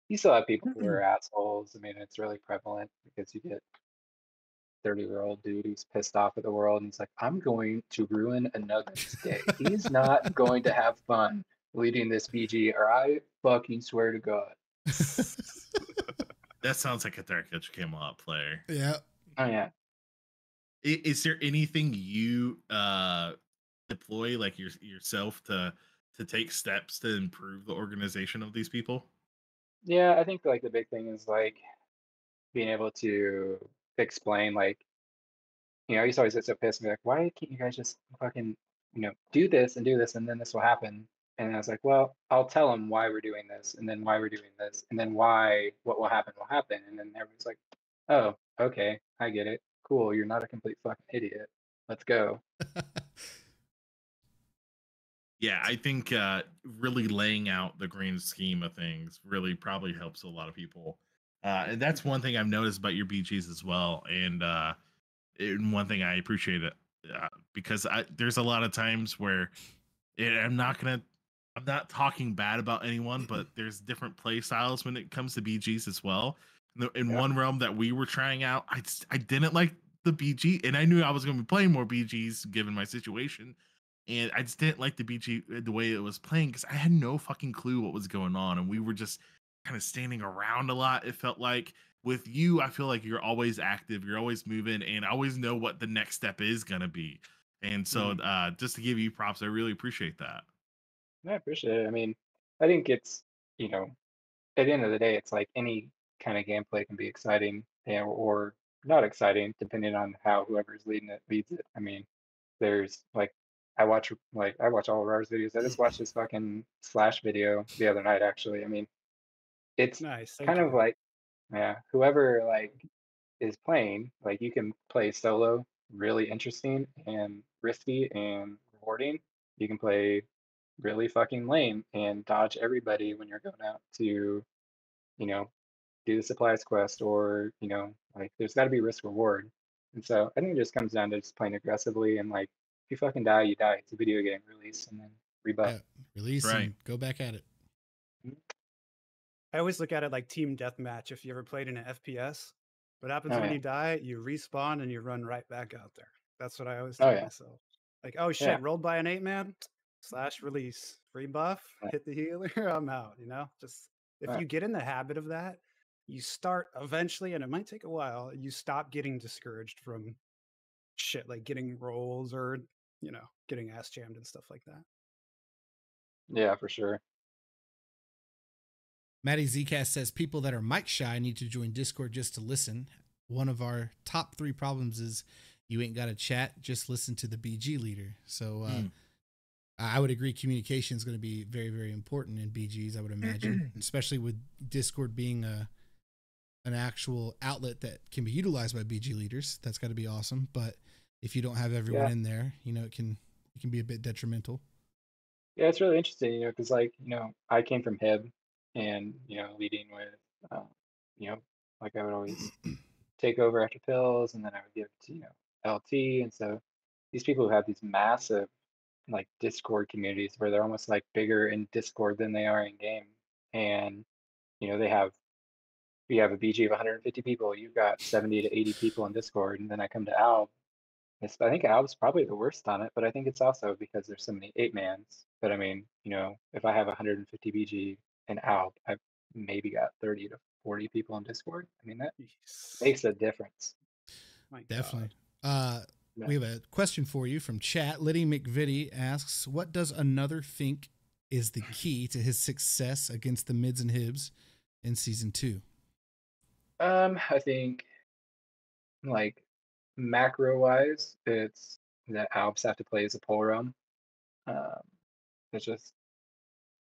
you still have people who are assholes. I mean, it's really prevalent because you get 30-year-old dude who's pissed off at the world and he's like, I'm going to ruin another's day. He's not going to have fun leading this BG, or I fucking swear to God. That sounds like a Dark Age of Camelot player. Yeah. Oh yeah. Is there anything you deploy like yourself to take steps to improve the organization of these people? Yeah, I think like the big thing is like being able to explain, like, I used to always get so pissed and be like, why can't you guys just fucking, do this and then this will happen. And I was like, well, I'll tell them why we're doing this, and then why we're doing this, and then why what will happen. And then everyone's like, oh, okay, I get it. Cool, you're not a complete fucking idiot. Let's go. Yeah, I think really laying out the grand scheme of things really probably helps a lot of people. And that's one thing I've noticed about your BGs as well. And one thing I appreciate it because there's a lot of times where And I'm not talking bad about anyone, but there's different play styles when it comes to BGs as well. In Yeah. one realm that we were trying out, I didn't like the BG, and I knew I was going to be playing more BGs given my situation, and I just didn't like the BG the way it was playing because I had no fucking clue what was going on, and we were just kind of standing around a lot. It felt like with you, I feel like you're always active, you're always moving, and I always know what the next step is going to be. And so, just to give you props, I really appreciate that. I appreciate it. I mean, I think it's, you know, at the end of the day, it's like any kind of gameplay can be exciting or not exciting, depending on how whoever's leading it leads it. I mean, there's like I watch all of Rawr's videos. I just watched this fucking Slash video the other night, actually. I mean, it's Nice. Thank kind of you. like, yeah, whoever like is playing, like you can play solo really interesting and risky and rewarding. You can play really fucking lame and dodge everybody when you're going out to, you know, do the supplies quest, or, you know, like there's got to be risk reward. And so I think it just comes down to just playing aggressively, and like if you fucking die, you die. It's a video game, release and then rebuff. Yeah, release Right. and go back at it. I always look at it like team deathmatch. If you ever played in an FPS, what happens Oh, when yeah. you die? You respawn and you run right back out there. That's what I always Oh, tell yeah. myself. Like, oh shit, Yeah. rolled by an 8-man, slash release, free buff, Yeah. hit the healer, I'm out. You know, just if Right. you get in the habit of that, you start eventually, and it might take a while. You stop getting discouraged from shit like getting rolls or, you know, getting ass jammed and stuff like that. Yeah, for sure. Maddie Zcast says people that are mic shy need to join Discord just to listen. One of our top 3 problems is you ain't got to chat, just listen to the BG leader. So I would agree communication is going to be very, very important in BGs, I would imagine, especially with Discord being an actual outlet that can be utilized by BG leaders. That's got to be awesome. But if you don't have everyone in there, you know, it can be a bit detrimental. Yeah, it's really interesting, you know, because like, you know, I came from Hib, and, you know, leading with, you know, like I would always take over after pills, and then I would give to, you know, LT. And so these people who have these massive like Discord communities where they're almost like bigger in Discord than they are in game. And, you know, you have a BG of 150 people, you've got 70 to 80 people in Discord. And then I come to Alb. I think Alb's probably the worst on it, but I think it's also because there's so many 8-mans. But I mean, you know, if I have 150 BG in Alb, I've maybe got 30 to 40 people in Discord. I mean, that makes a difference. My Definitely. God. We have a question for you from chat. Liddy McVitie asks, what does another think is the key to his success against the mids and hibs in season 2? I think like macro wise, it's that Alps have to play as a pole realm. It's just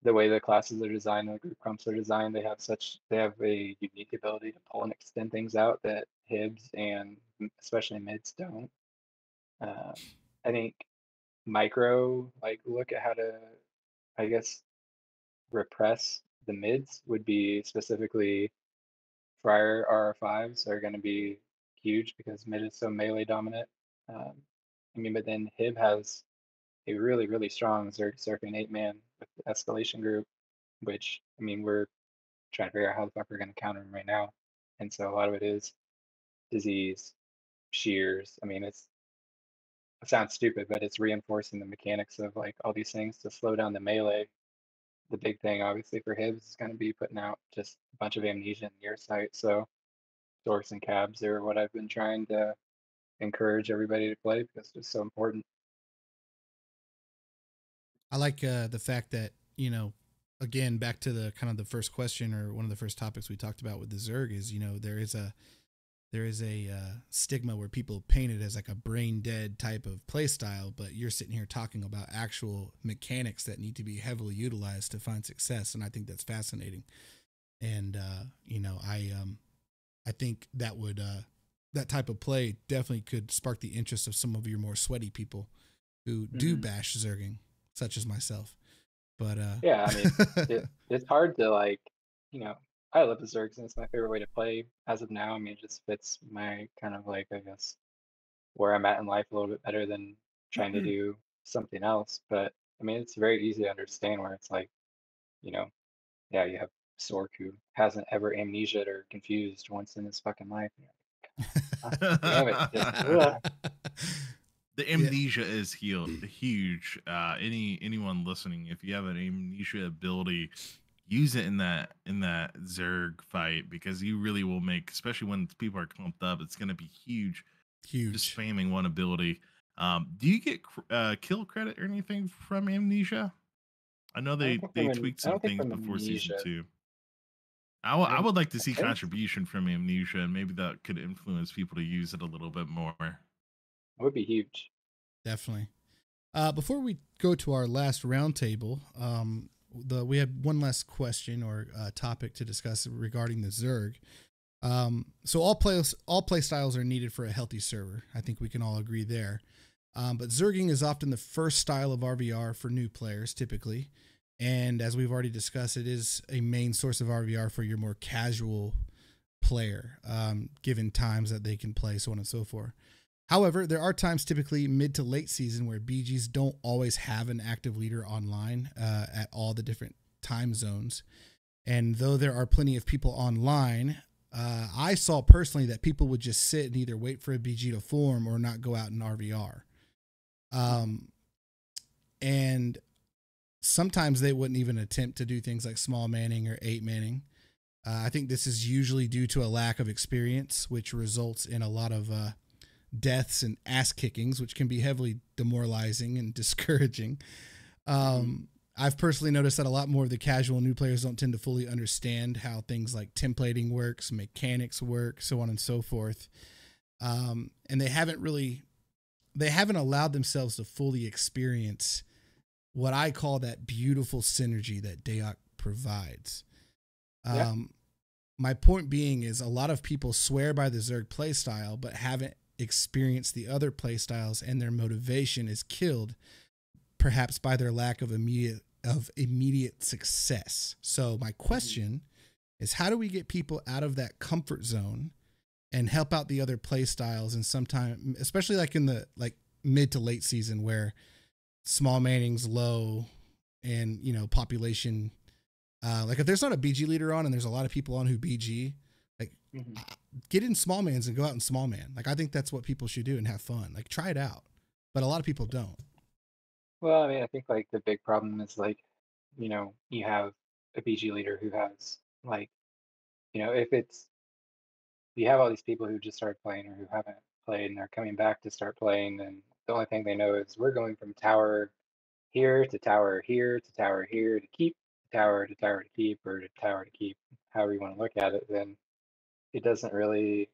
the way the classes are designed and the group comps are designed. They have a unique ability to pull and extend things out that Hibs and especially mids don't. I think micro, like look at how to, I guess, repress the mids would be specifically Friar RR5s are going to be huge because mid is so melee dominant. I mean, but then Hib has a really, really strong Zerg Serpent 8-man with the escalation group, which, I mean, we're trying to figure out how the fuck we're going to counter him right now. And so a lot of it is disease, shears. I mean, it sounds stupid, but it's reinforcing the mechanics of like all these things to slow down the melee. The big thing, obviously, for Hibs is going to be putting out just a bunch of amnesia in near sight. So dorks and cabs are what I've been trying to encourage everybody to play because it's so important. I like the fact that, you know, again, back to the kind of the first question or one of the first topics we talked about with the Zerg is, you know, there is a stigma where people paint it as like a brain dead type of play style, but you're sitting here talking about actual mechanics that need to be heavily utilized to find success. And I think that's fascinating. And, you know, I think that would, that type of play definitely could spark the interest of some of your more sweaty people who do bash Zerging, such as myself. But, yeah, I mean, it's hard to like, you know, I love the Zergs and it's my favorite way to play as of now. I mean, it just fits my kind of like, I guess, where I'm at in life a little bit better than trying to do something else. But I mean, it's very easy to understand where it's like, you know, yeah, you have Sork who hasn't ever amnesia'd or confused once in his fucking life. God damn it. Ugh. The amnesia is huge. Anyone listening, if you have an amnesia ability, use it in that Zerg fight, because you really will make, especially when people are clumped up, it's going to be huge. Just spamming one ability. Do you get kill credit or anything from amnesia? I know they tweaked some things before season 2. I would like to see contribution from amnesia, and maybe that could influence people to use it a little bit more. It would be huge. Definitely. Before we go to our last roundtable, we had one last question or topic to discuss regarding the Zerg. So all play styles are needed for a healthy server. I think we can all agree there. But Zerging is often the first style of RVR for new players, typically. And as we've already discussed, it is a main source of RVR for your more casual player, given times that they can play, so on and so forth. However, there are times, typically mid to late season, where BGs don't always have an active leader online at all the different time zones. And though there are plenty of people online, I saw personally that people would just sit and either wait for a BG to form or not go out in RVR. And sometimes they wouldn't even attempt to do things like small manning or 8 manning. I think this is usually due to a lack of experience, which results in a lot of deaths and ass kickings, which can be heavily demoralizing and discouraging. I've personally noticed that a lot more of the casual new players don't tend to fully understand how things like templating works, mechanics work, so on and so forth. And they haven't allowed themselves to fully experience what I call that beautiful synergy that DAOC provides. My point being is a lot of people swear by the Zerg playstyle, but haven't experienced the other playstyles, and their motivation is killed perhaps by their lack of immediate success. So my question is, how do we get people out of that comfort zone and help out the other playstyles? And sometime, especially like in the mid to late season, where small manning's low and, population, like if there's not a BG leader on and there's a lot of people on who BG, get in small mans and go out and small man. Like, I think that's what people should do and have fun. Like, try it out. But a lot of people don't. Well, I mean, I think like the big problem is like, you have a BG leader who has like, if you have all these people who just started playing or who haven't played and are coming back to start playing, then the only thing they know is we're going from tower here to tower here to tower here to keep, tower to tower to keep, or to tower to keep, however you want to look at it, then it doesn't really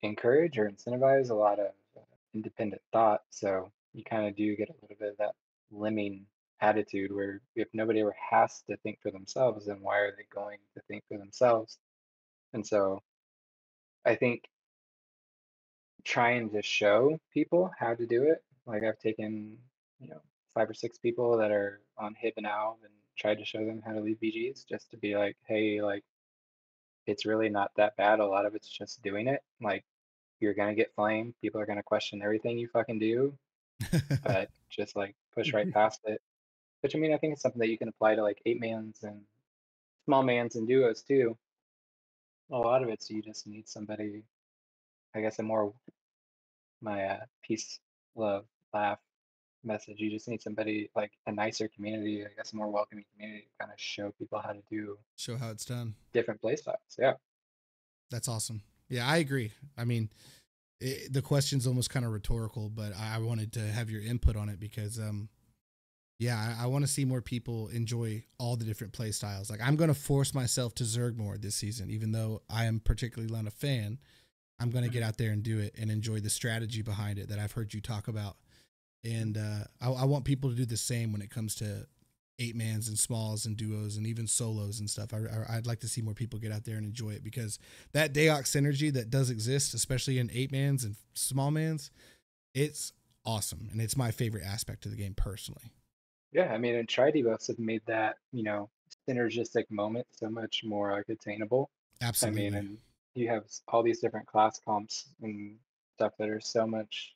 encourage or incentivize a lot of independent thought. So you kind of do get a little bit of that lemming attitude where if nobody ever has to think for themselves, then why are they going to think for themselves? And so I think trying to show people how to do it, like I've taken, 5 or 6 people that are on Hib and Alv and tried to show them how to lead BGs, just to be like, hey, like, it's really not that bad. A lot of it's just doing it. Like, you're gonna get flamed. People are gonna question everything you fucking do, but just like push right past it. Which, I mean, I think it's something that you can apply to like 8-mans and small mans and duos too. A lot of it, so you just need somebody, I guess, my peace, love, laugh message. You just need somebody like a nicer community, I guess, a more welcoming community to kind of show people how to show how it's done. Different play styles. Yeah. That's awesome. Yeah, I agree. I mean, the question's almost kind of rhetorical, but I wanted to have your input on it because, I want to see more people enjoy all the different play styles. Like, I'm going to force myself to Zerg more this season, even though I am particularly not a fan. I'm going to get out there and do it and enjoy the strategy behind it that I've heard you talk about. And I want people to do the same when it comes to 8-mans and smalls and duos and even solos and stuff. I'd like to see more people get out there and enjoy it, because that DAOC synergy that does exist, especially in 8-mans and small mans, it's awesome. And it's my favorite aspect of the game personally. Yeah, I mean, and tri-debuffs have made that, synergistic moment so much more like attainable. Absolutely. I mean, and you have all these different class comps and stuff that are so much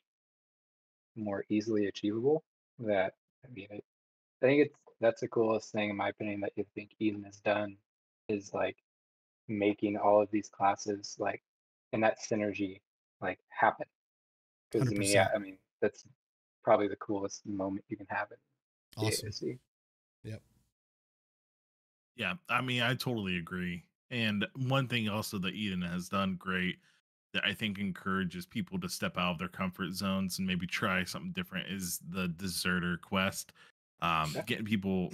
more easily achievable that, I mean, I think that's the coolest thing in my opinion that you think Eden has done is like making all of these classes like and that synergy like happen. Because I mean, yeah, 100%. I mean that's probably the coolest moment you can have in Awesome. DAOC. Yep. Yeah, I mean, I totally agree. And one thing also that Eden has done great that I think encourages people to step out of their comfort zones and maybe try something different is the deserter quest. Yeah. Getting people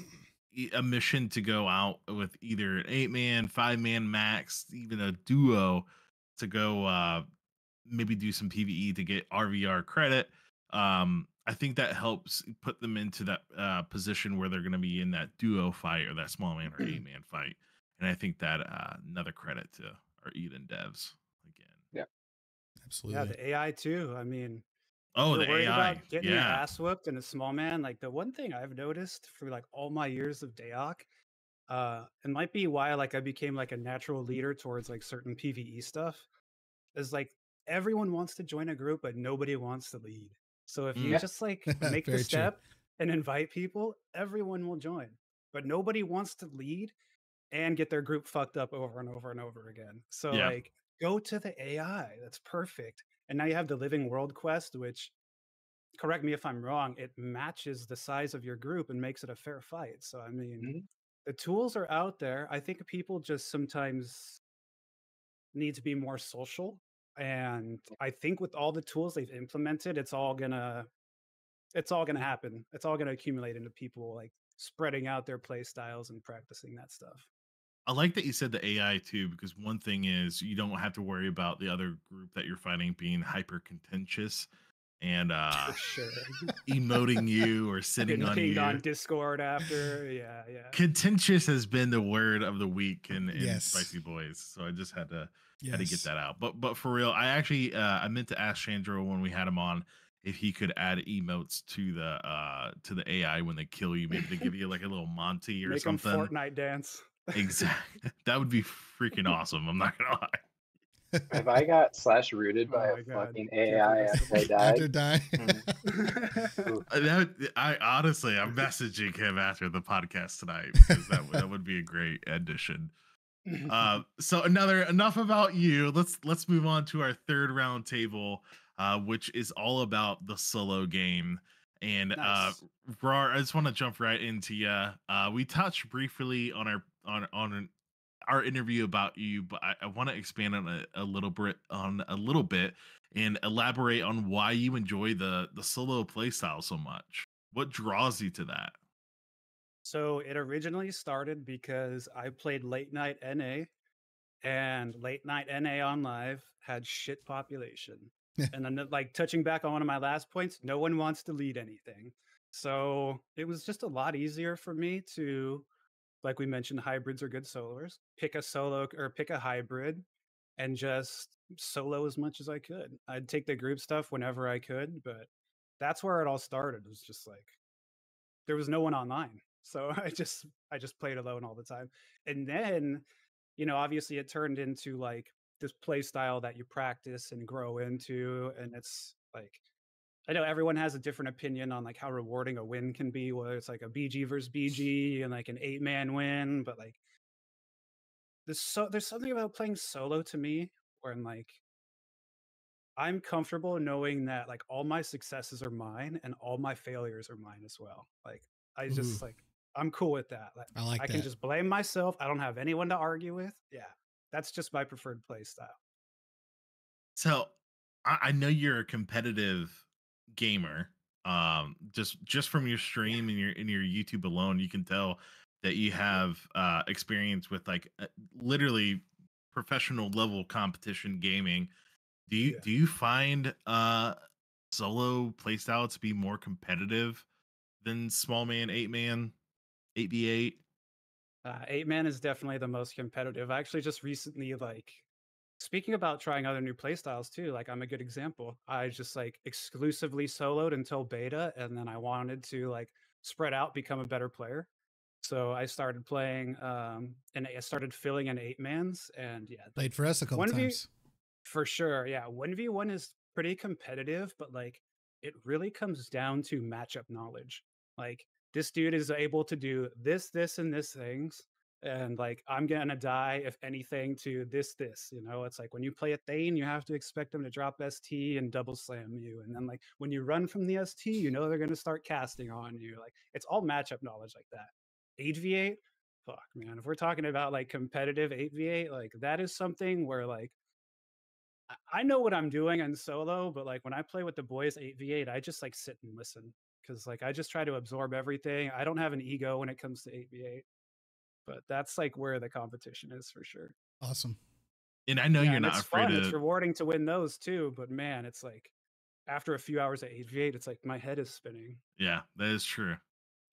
a mission to go out with either an 8-man, 5-man max, even a duo to go maybe do some PvE to get RVR credit. I think that helps put them into that position where they're going to be in that duo fight or that small man or 8-man fight. And I think that another credit to our Eden devs again. Yeah. Yeah, Absolutely. the AI too. I mean, Oh, you're the worried AI. about getting your Yeah. ass whooped in a small man. Like the one thing I've noticed for like all my years of DAOC, it might be why like I became like a natural leader towards like certain PvE stuff, is like everyone wants to join a group, but nobody wants to lead. So if you Mm. just like make the Very true. step and invite people, everyone will join. But nobody wants to lead and get their group fucked up over and over and over again. So Yeah. like go to the AI. That's perfect. And now you have the Living World quest, which, correct me if I'm wrong, it matches the size of your group and makes it a fair fight. So I mean, Mhm. the tools are out there. I think people just sometimes need to be more social. And I think with all the tools they've implemented, it's all gonna happen. It's all gonna accumulate into people like spreading out their play styles and practicing that stuff. I like that you said the AI too, because one thing is you don't have to worry about the other group that you're fighting being hyper contentious and For sure. emoting you or sitting Getting on pinged you. on Discord after. Yeah, yeah. Contentious has been the word of the week in Yes. Spicy Boys, so I just had to get Yes. that out. But for real, I actually I meant to ask Chandro when we had him on if he could add emotes to the AI when they kill you, maybe to give you like a little Monty or Make them something. Fortnite dance. Exactly, that would be freaking awesome. I'm not gonna lie. If I got /rooted Oh by a my God. fucking Can't AI believe after I After died, dying. ooh, I honestly, I'm messaging him after the podcast tonight because that would be a great addition. So enough about you. Let's move on to our third round table, which is all about the solo game. And Nice. Rawr, I just want to jump right into you. We touched briefly on our interview about you, but I want to expand on a little bit and elaborate on why you enjoy the solo playstyle so much. What draws you to that? So it originally started because I played late night NA, and late night NA on live had shit population. And then like touching back on one of my last points, no one wants to lead anything. So it was just a lot easier for me to, like we mentioned, hybrids are good soloers, pick a solo or pick a hybrid and just solo as much as I could. I'd take the group stuff whenever I could, but that's where it all started. It was just like there was no one online. So I just played alone all the time. And then, obviously it turned into like this play style that you practice and grow into. And it's like I know everyone has a different opinion on like how rewarding a win can be, whether it's like a BG versus BG and like an 8-man win, but like there's something about playing solo to me where I'm comfortable knowing that like all my successes are mine and all my failures are mine as well. Like I just Ooh. like I'm cool with that. Like I like I can that. just blame myself. I don't have anyone to argue with. Yeah. That's just my preferred play style. So I know you're a competitive gamer. Just from your stream and your YouTube alone, you can tell that you have experience with like literally professional level competition gaming. Yeah. Do you find solo playstyle to be more competitive than small man, 8-man, 8v8? 8-man is definitely the most competitive. I actually just recently like speaking about trying other new playstyles too, like I'm a good example. I just like exclusively soloed until beta, and then I wanted to like spread out, become a better player. So I started playing, and I started filling in 8-mans, and yeah, Played for us a couple 1v times. for sure. Yeah, 1v1 is pretty competitive, but like it really comes down to matchup knowledge. Like this dude is able to do this, and this things. And like I'm gonna die if anything to this. You know, it's like when you play a Thane, you have to expect them to drop ST and double slam you. And then like when you run from the ST, you know they're gonna start casting on you. Like it's all matchup knowledge like that. 8v8, fuck man. If we're talking about like competitive 8v8, like that is something where like I know what I'm doing in solo, but like when I play with the boys 8v8, I just like sit and listen. Cause like I just try to absorb everything. I don't have an ego when it comes to 8v8. But that's like where the competition is for sure. Awesome. And I know you're not it's afraid fun. of. It's rewarding to win those too, but man, it's like after a few hours at 8v8, it's like my head is spinning. Yeah, that is true.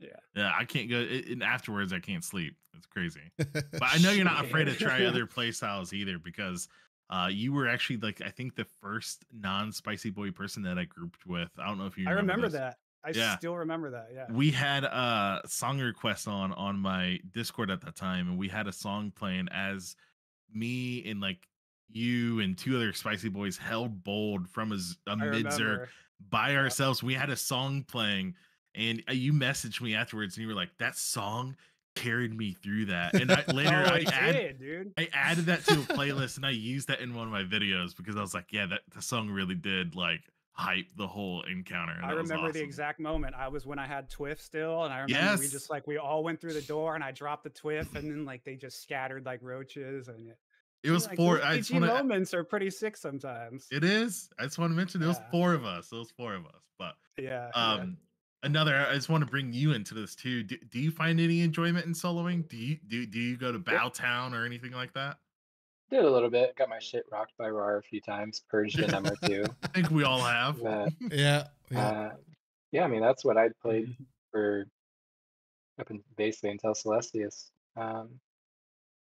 Yeah, I can't go. And afterwards, I can't sleep. It's crazy. But I know you're not afraid to try other play styles either, because you were actually like I think the first non-spicy boy person that I grouped with. I don't know if you. I remember this. that. I still remember that. Yeah. We had a song request on my Discord at that time, and we had a song playing as me and like you and two other spicy boys held bold from a mid-zerg by ourselves. We had a song playing, and you messaged me afterwards, and you were like, "That song carried me through that." And later I added that to a playlist, and I used that in one of my videos because I was like, "Yeah, the song really did like." Hype the whole encounter. I remember the exact moment. I was when I had Twiff still, and I remember we all went through the door, and I dropped the Twiff, and then like they just scattered like roaches, and it was like, four. PG moments are pretty sick sometimes. It is. I just want to mention it was four of us. But another. I just want to bring you into this too. Do you find any enjoyment in soloing? Do you go to Bowtown or anything like that? Did a little bit. Got my shit rocked by Rawr a few times. Purged a number two. I think we all have. Yeah. I mean, that's what I'd played for up in basically until Celestius. But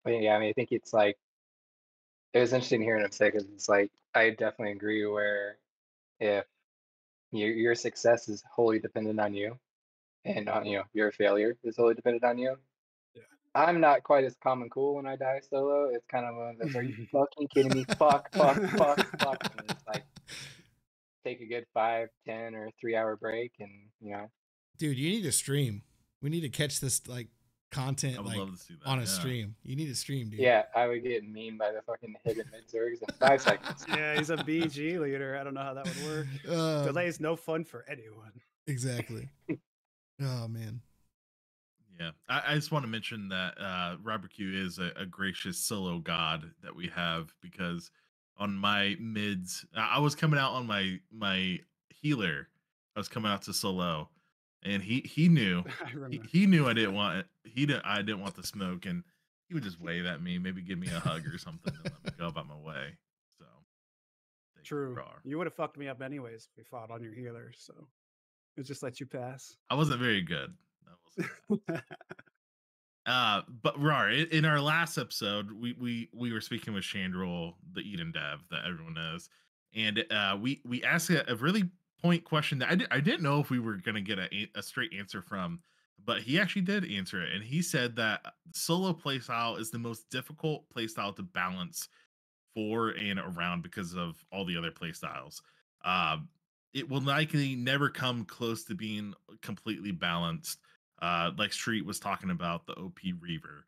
yeah, I mean, I think it's like it was interesting hearing him say, because it's like I definitely agree where if your success is wholly dependent on you, and your failure is wholly dependent on you. I'm not quite as calm and cool when I die solo. It's kind of one of those, are you fucking kidding me? Fuck. And it's like, take a good 5, 10, or 3 hour break, and Dude, you need to stream. We need to catch this like content like on a stream. You need to stream, dude. Yeah, I would get memed by the fucking hidden mid-zergs in 5 seconds. Yeah, he's a BG leader. I don't know how that would work. Delay is no fun for anyone. Exactly. Oh man. Yeah, I just want to mention that Rawrbeque is a gracious solo god that we have, because on my mids, I was coming out on my healer. I was coming out to solo, and he knew he knew I didn't want it. I didn't want the smoke, and he would just wave at me, maybe give me a hug or something, and let me go about my way. So true. You would have fucked me up anyways if we fought on your healer, so it just let you pass. I wasn't very good. But Rawr, in our last episode, we were speaking with Chandrel, the Eden dev that everyone knows, and we asked a really point question that I didn't know if we were gonna get a straight answer from, but he actually did answer it, and he said that solo playstyle is the most difficult playstyle to balance for and around because of all the other playstyles. It will likely never come close to being completely balanced. Like Street was talking about the OP Reaver.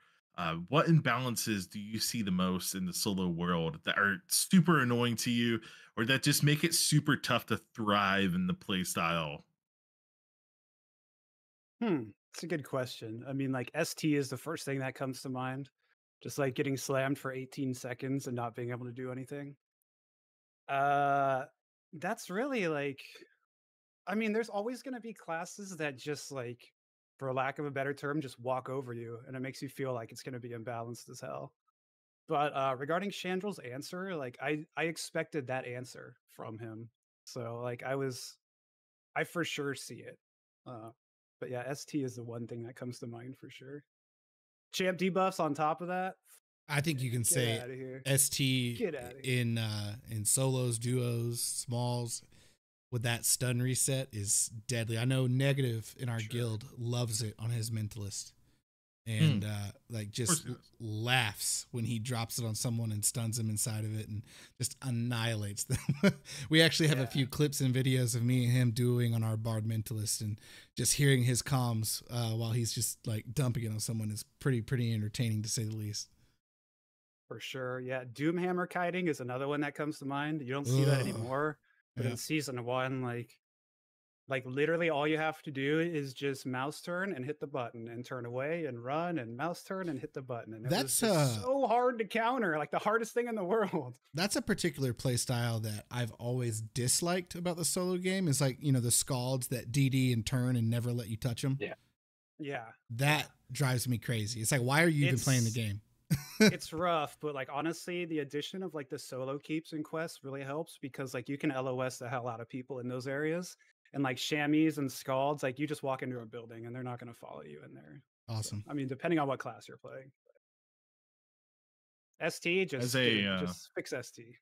What imbalances do you see the most in the solo world that are super annoying to you, or that just make it super tough to thrive in the play style? It's a good question. I mean, like ST is the first thing that comes to mind. Just like getting slammed for 18 seconds and not being able to do anything. That's really like, I mean, there's always going to be classes that just like, for lack of a better term, just walk over you, and it makes you feel like it's going to be imbalanced as hell. But regarding Chandrel's answer, like I expected that answer from him, so like I for sure see it. But yeah, ST is the one thing that comes to mind for sure. Champ debuffs on top of that. I think you can say ST in solos, duos, smalls. With that stun reset is deadly. I know Negative in our guild loves it on his mentalist. and like Of course just he does. laughs when he drops it on someone and stuns them inside of it and just annihilates them. We actually have a few clips and videos of me and him dueling on our Bard Mentalist, and just hearing his comms while he's just like dumping it on someone is pretty entertaining, to say the least. For sure. Yeah. Doomhammer kiting is another one that comes to mind. You don't see that Ugh. anymore. But Yeah. in season 1, like literally all you have to do is just mouse turn and hit the button and turn away and run and mouse turn and hit the button. And it was That's just so hard to counter, like the hardest thing in the world. That's a particular play style that I've always disliked about the solo game, is like, you know, the scalds that DD and turn and never let you touch them. Yeah. Yeah. That drives me crazy. It's like, why are you even playing the game? It's rough, but like honestly, the addition of like the solo keeps and quests really helps, because like you can LOS the hell out of people in those areas. And like chamois and scalds, like you just walk into a building and they're not going to follow you in there. Awesome. So, I mean, depending on what class you're playing. ST, As just fix ST.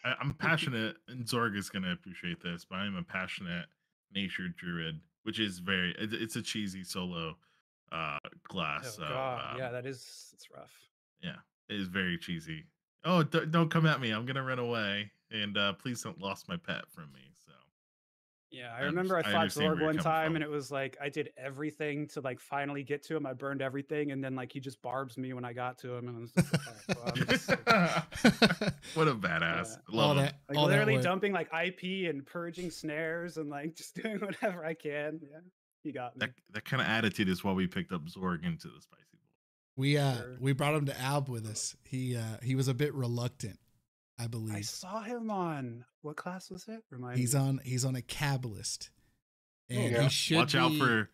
I'm passionate, and Zorg is going to appreciate this, but I'm a passionate nature druid, which is it's a cheesy solo class. Oh So god, yeah, it's rough. yeah, it is very cheesy. Oh, don't come at me! I'm gonna run away, and please don't lost my pet from me. So yeah, I remember I fought understand Zorg where you're one coming time, from. and it was like I did everything to like finally get to him. I burned everything, and then like he just barbs me when I got to him, and I was just like, oh, well, I'm just, like, What a badass! Yeah. Love him. like all that literally work. dumping like IP and purging snares and like just doing whatever I can. Yeah, he got me. That kind of attitude is why we picked up Zorg into the spicy bowl. Sure. We brought him to Alb with us. He was a bit reluctant, I believe. I saw him on what class was it? Remind He's me. on a Cabalist. And yeah. he should Watch out for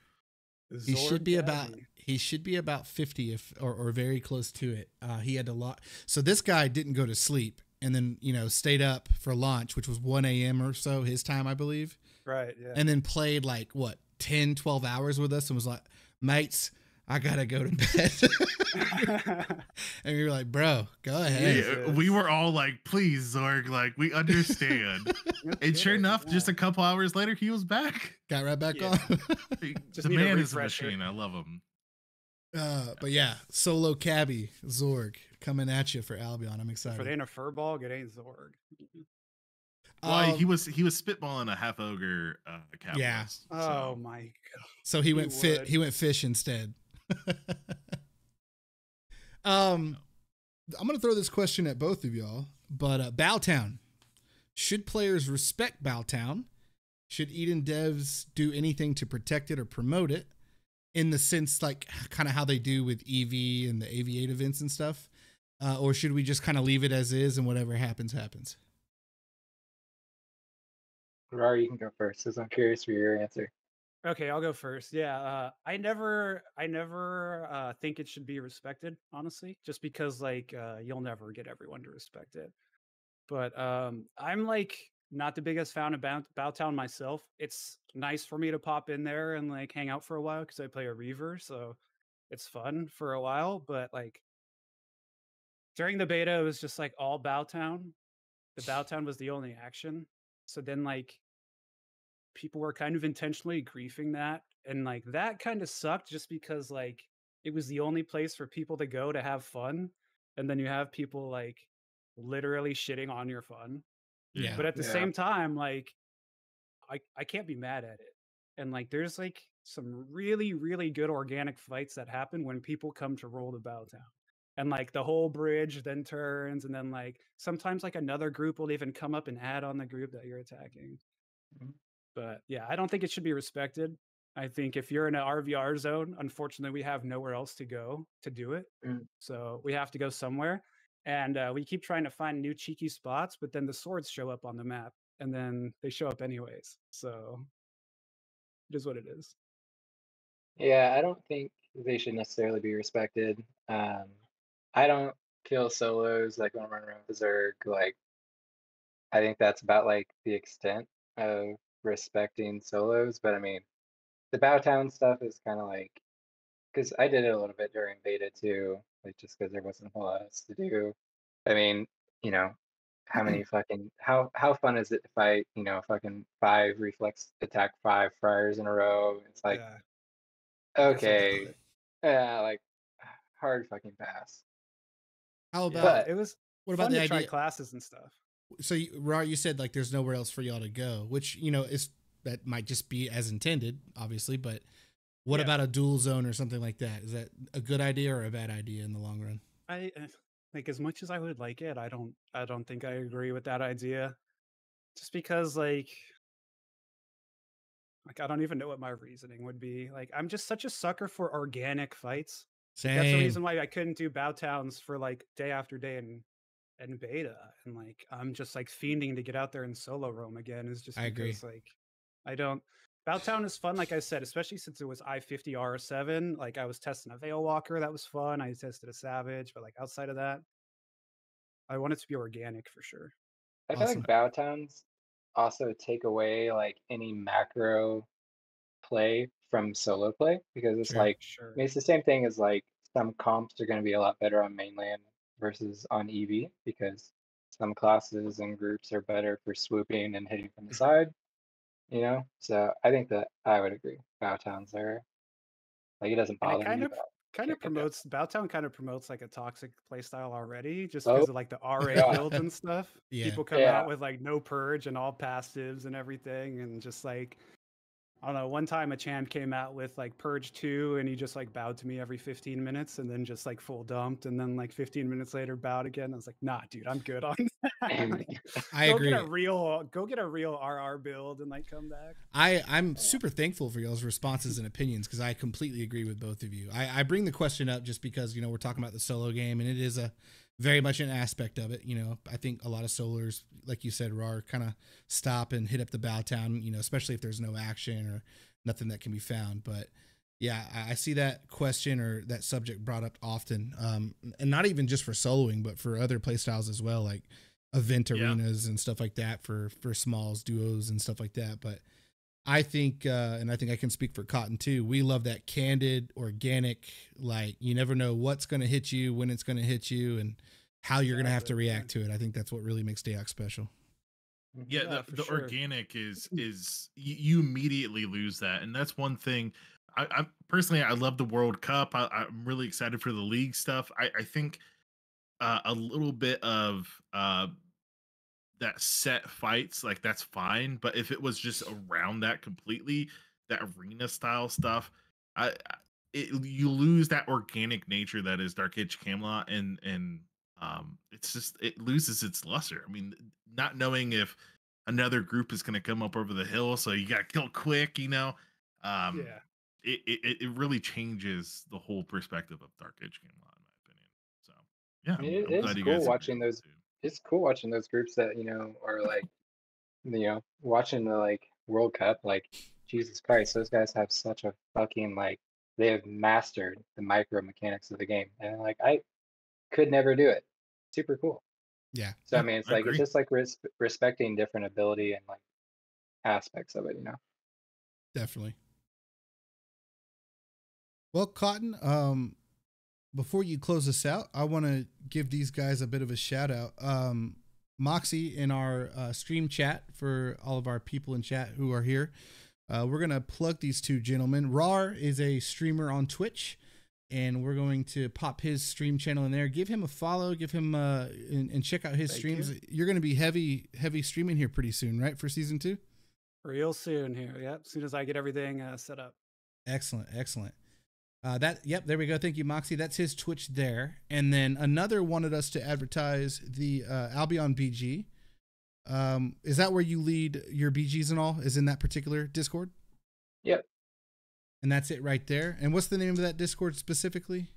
he should be Zorg about Gabby. he should be about 50 or very close to it. He had a lot. So this guy didn't go to sleep and then, you know, stayed up for lunch, which was 1 a.m. or so his time, I believe. Right, yeah. And then played like what, 10, 12 hours with us and was like, mates, I gotta go to bed. And we were like, bro, go ahead. Yeah, we were all like, please, Zorg, like, we understand. And sure enough, just a couple hours later, he was back. Got right back Yeah. on. Just The need a man is a refresher. machine. I love him. But yeah, solo cabbie Zorg coming at you for Albion. I'm excited. If it ain't a furball, it ain't Zorg. Well, he was spitballing a half ogre capitalist. Yeah. Oh so. my god. So he went would. he went fish instead. I'm gonna throw this question at both of y'all, but Bowtown. Should players respect Bowtown? Should Eden devs do anything to protect it or promote it, in the sense like kind of how they do with EV and the AV8 events and stuff? Or should we just kind of leave it as is and whatever happens, happens? Rawr, you can go first, because I'm curious for your answer. Okay, I'll go first. Yeah, I never think it should be respected, honestly, just because like you'll never get everyone to respect it. But I'm like not the biggest fan of Bowtown myself. It's nice for me to pop in there and like hang out for a while because I play a Reaver, so it's fun for a while. But like during the beta, it was just like all Bowtown. The Bowtown was the only action. So then like people were kind of intentionally griefing that, and like that kind of sucked just because like it was the only place for people to go to have fun, and then you have people like literally shitting on your fun. Yeah. But at the Yeah. same time, like I can't be mad at it. And like there's like some really, really good organic fights that happen when people come to roll the Bowtown. And like the whole bridge then turns, and then like sometimes like another group will even come up and add on the group that you're attacking. Mhm. But yeah, I don't think it should be respected. I think if you're in an RVR zone, unfortunately, we have nowhere else to go to do it. Mm. So we have to go somewhere. And we keep trying to find new cheeky spots, but then the swords show up on the map, and then they show up anyways. So it is what it is. Yeah, I don't think they should necessarily be respected. I don't kill solos like when I'm running around with Zerg. Like, I think that's about like the extent of respecting solos. But I mean, the Bowtown stuff is kind of like, because I did it a little bit during beta too, like just because there wasn't a whole lot else to do. I mean, you know, how many fucking how fun is it to fight, you know, fucking 5 reflex attack 5 friars in a row? It's like, Yeah. okay, Yeah, like hard fucking pass. How Yeah, about But it was what about fun the to try idea? classes and stuff. So, Rawr, you said like there's nowhere else for y'all to go, which is that might just be as intended, obviously. But what Yeah. about a dual zone or something like that? Is that a good idea or a bad idea in the long run? I like as much as I would like it, I don't think I agree with that idea. Just because like I don't even know what my reasoning would be. Like I'm just such a sucker for organic fights. Like, that's the Same. reason why I couldn't do bow towns for like day after day and beta. And like I'm just like fiending to get out there and solo roam again is just I agree. because like I don't Bowtown is fun, like I said, especially since it was I-50 R7. Like I was testing a Veil Walker, that was fun. I tested a Savage, but like outside of that, I want it to be organic for sure. I feel Awesome. like Bowtowns also take away like any macro play from solo play because it's Sure. like I Sure. mean, it's the same thing as like some comps are going to be a lot better on mainland versus on EV because some classes and groups are better for swooping and hitting from the side, you know? So I think that I would agree. Bowtowns are like it doesn't And it bother me, but kind can't of go down. promotes Bowtown kind of promotes like a toxic playstyle already, just Oh, because of like the RA God. builds and stuff. Yeah. People come Yeah. out with like no purge and all passives and everything, and just like I don't know. One time a champ came out with like Purge 2 and he just like bowed to me every 15 minutes and then just like full dumped and then like 15 minutes later bowed again. I was like, nah, dude, I'm good on that. Like, I go agree. get a real RR build and like come back. I'm super thankful for y'all's responses and opinions because I completely agree with both of you. I bring the question up just because we're talking about the solo game and it is a very much an aspect of it. I think a lot of solars, like you said, Rawr, kind of stop and hit up the Bowtown, especially if there's no action or nothing that can be found. But yeah, I see that question or that subject brought up often, and not even just for soloing, but for other playstyles as well, like event arenas and stuff like that for smalls, duos, and stuff like that. But I think, and I think I can speak for Cotton too. We love that candid, organic, like you never know what's going to hit you, when it's going to hit you, and how you're going to have to react to it. I think that's what really makes DAOC special. Yeah, the sure. organic is you immediately lose that, and that's one thing. I personally I love the World Cup. I'm really excited for the league stuff. I think a little bit of that set fights, like that's fine, but if it was just around that completely, that arena style stuff, you lose that organic nature that is Dark Age Camelot, and it's just it loses its luster. I mean, not knowing if another group is going to come up over the hill, so you got to kill quick, um, Yeah. it really changes the whole perspective of Dark Age Camelot, in my opinion. So yeah, I mean, I'm it glad is you cool guys agree watching with those. it too. It's cool watching those groups that are like, watching the like World Cup. Like, Jesus Christ, those guys have such a fucking like they have mastered the micro mechanics of the game, and like I could never do it. Super cool. Yeah. So I Yeah, mean, it's I like it's agree. just like respecting different ability and like aspects of it. Definitely. Well, Cotton, before you close us out, I want to give these guys a bit of a shout out. Moxie in our stream chat for all of our people in chat who are here. We're going to plug these two gentlemen. Rawr is a streamer on Twitch, and we're going to pop his stream channel in there. Give him a follow, give him and check out his streams. You're going to be heavy streaming here pretty soon, right? For season 2? Real soon here. Yep. As soon as I get everything set up. Excellent. There we go. Thank you, Moxie. That's his Twitch there. And then another wanted us to advertise the Albion BG. Is that where you lead your BGs and all? Is in that particular Discord? Yep. And that's it right there. And what's the name of that Discord specifically?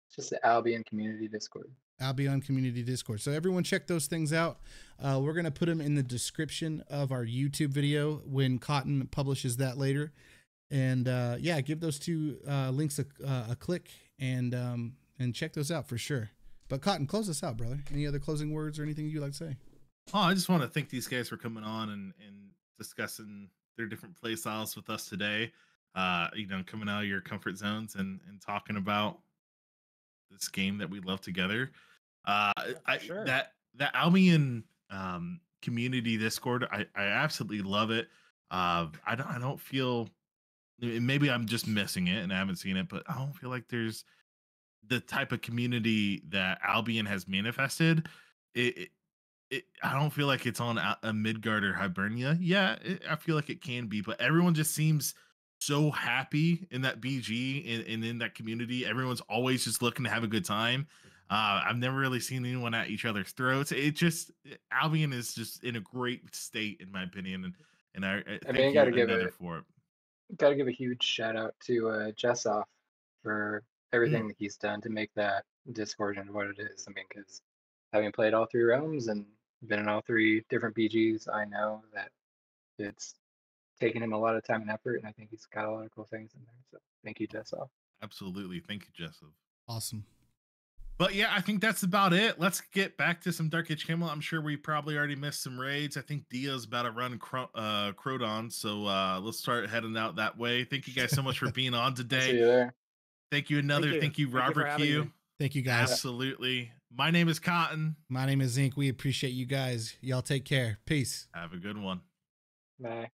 It's just the Albion Community Discord. Albion Community Discord. So everyone check those things out. We're going to put them in the description of our YouTube video when Cotton publishes that later. And give those two links a click and check those out for sure. But Cotton, close us out, brother. Any other closing words or anything you'd like to say? Oh, I just want to thank these guys for coming on and discussing their different play styles with us today. Coming out of your comfort zones and talking about this game that we love together. Sure. That Albion community Discord, I absolutely love it. I don't feel maybe I'm just missing it and I haven't seen it, but I don't feel like there's the type of community that Albion has manifested. I don't feel like it's on a Midgard or Hibernia. Yeah, I feel like it can be, but everyone just seems so happy in that BG and in that community. Everyone's always just looking to have a good time. I've never really seen anyone at each other's throats. Albion is just in a great state, in my opinion, and I thank you you gotta give another for it. Gotta give a huge shout out to Jessoff for everything that he's done to make that Discord and what it is. I mean, because having played all 3 realms and been in all 3 different BGs, I know that it's taken him a lot of time and effort, and I think he's got a lot of cool things in there. So thank you, Jessoff. Absolutely. Thank you, Jessoff. Awesome. But yeah, I think that's about it. Let's get back to some Dark Age Camelot. I'm sure we probably already missed some raids. I think Dia's about to run Crodon, so let's start heading out that way. Thank you guys so much for being on today. See you there. Thank you, Thank you, Rawrbeque. Thank you, guys. Absolutely. My name is Cotton. My name is Enc. We appreciate you guys. Y'all take care. Peace. Have a good one. Bye.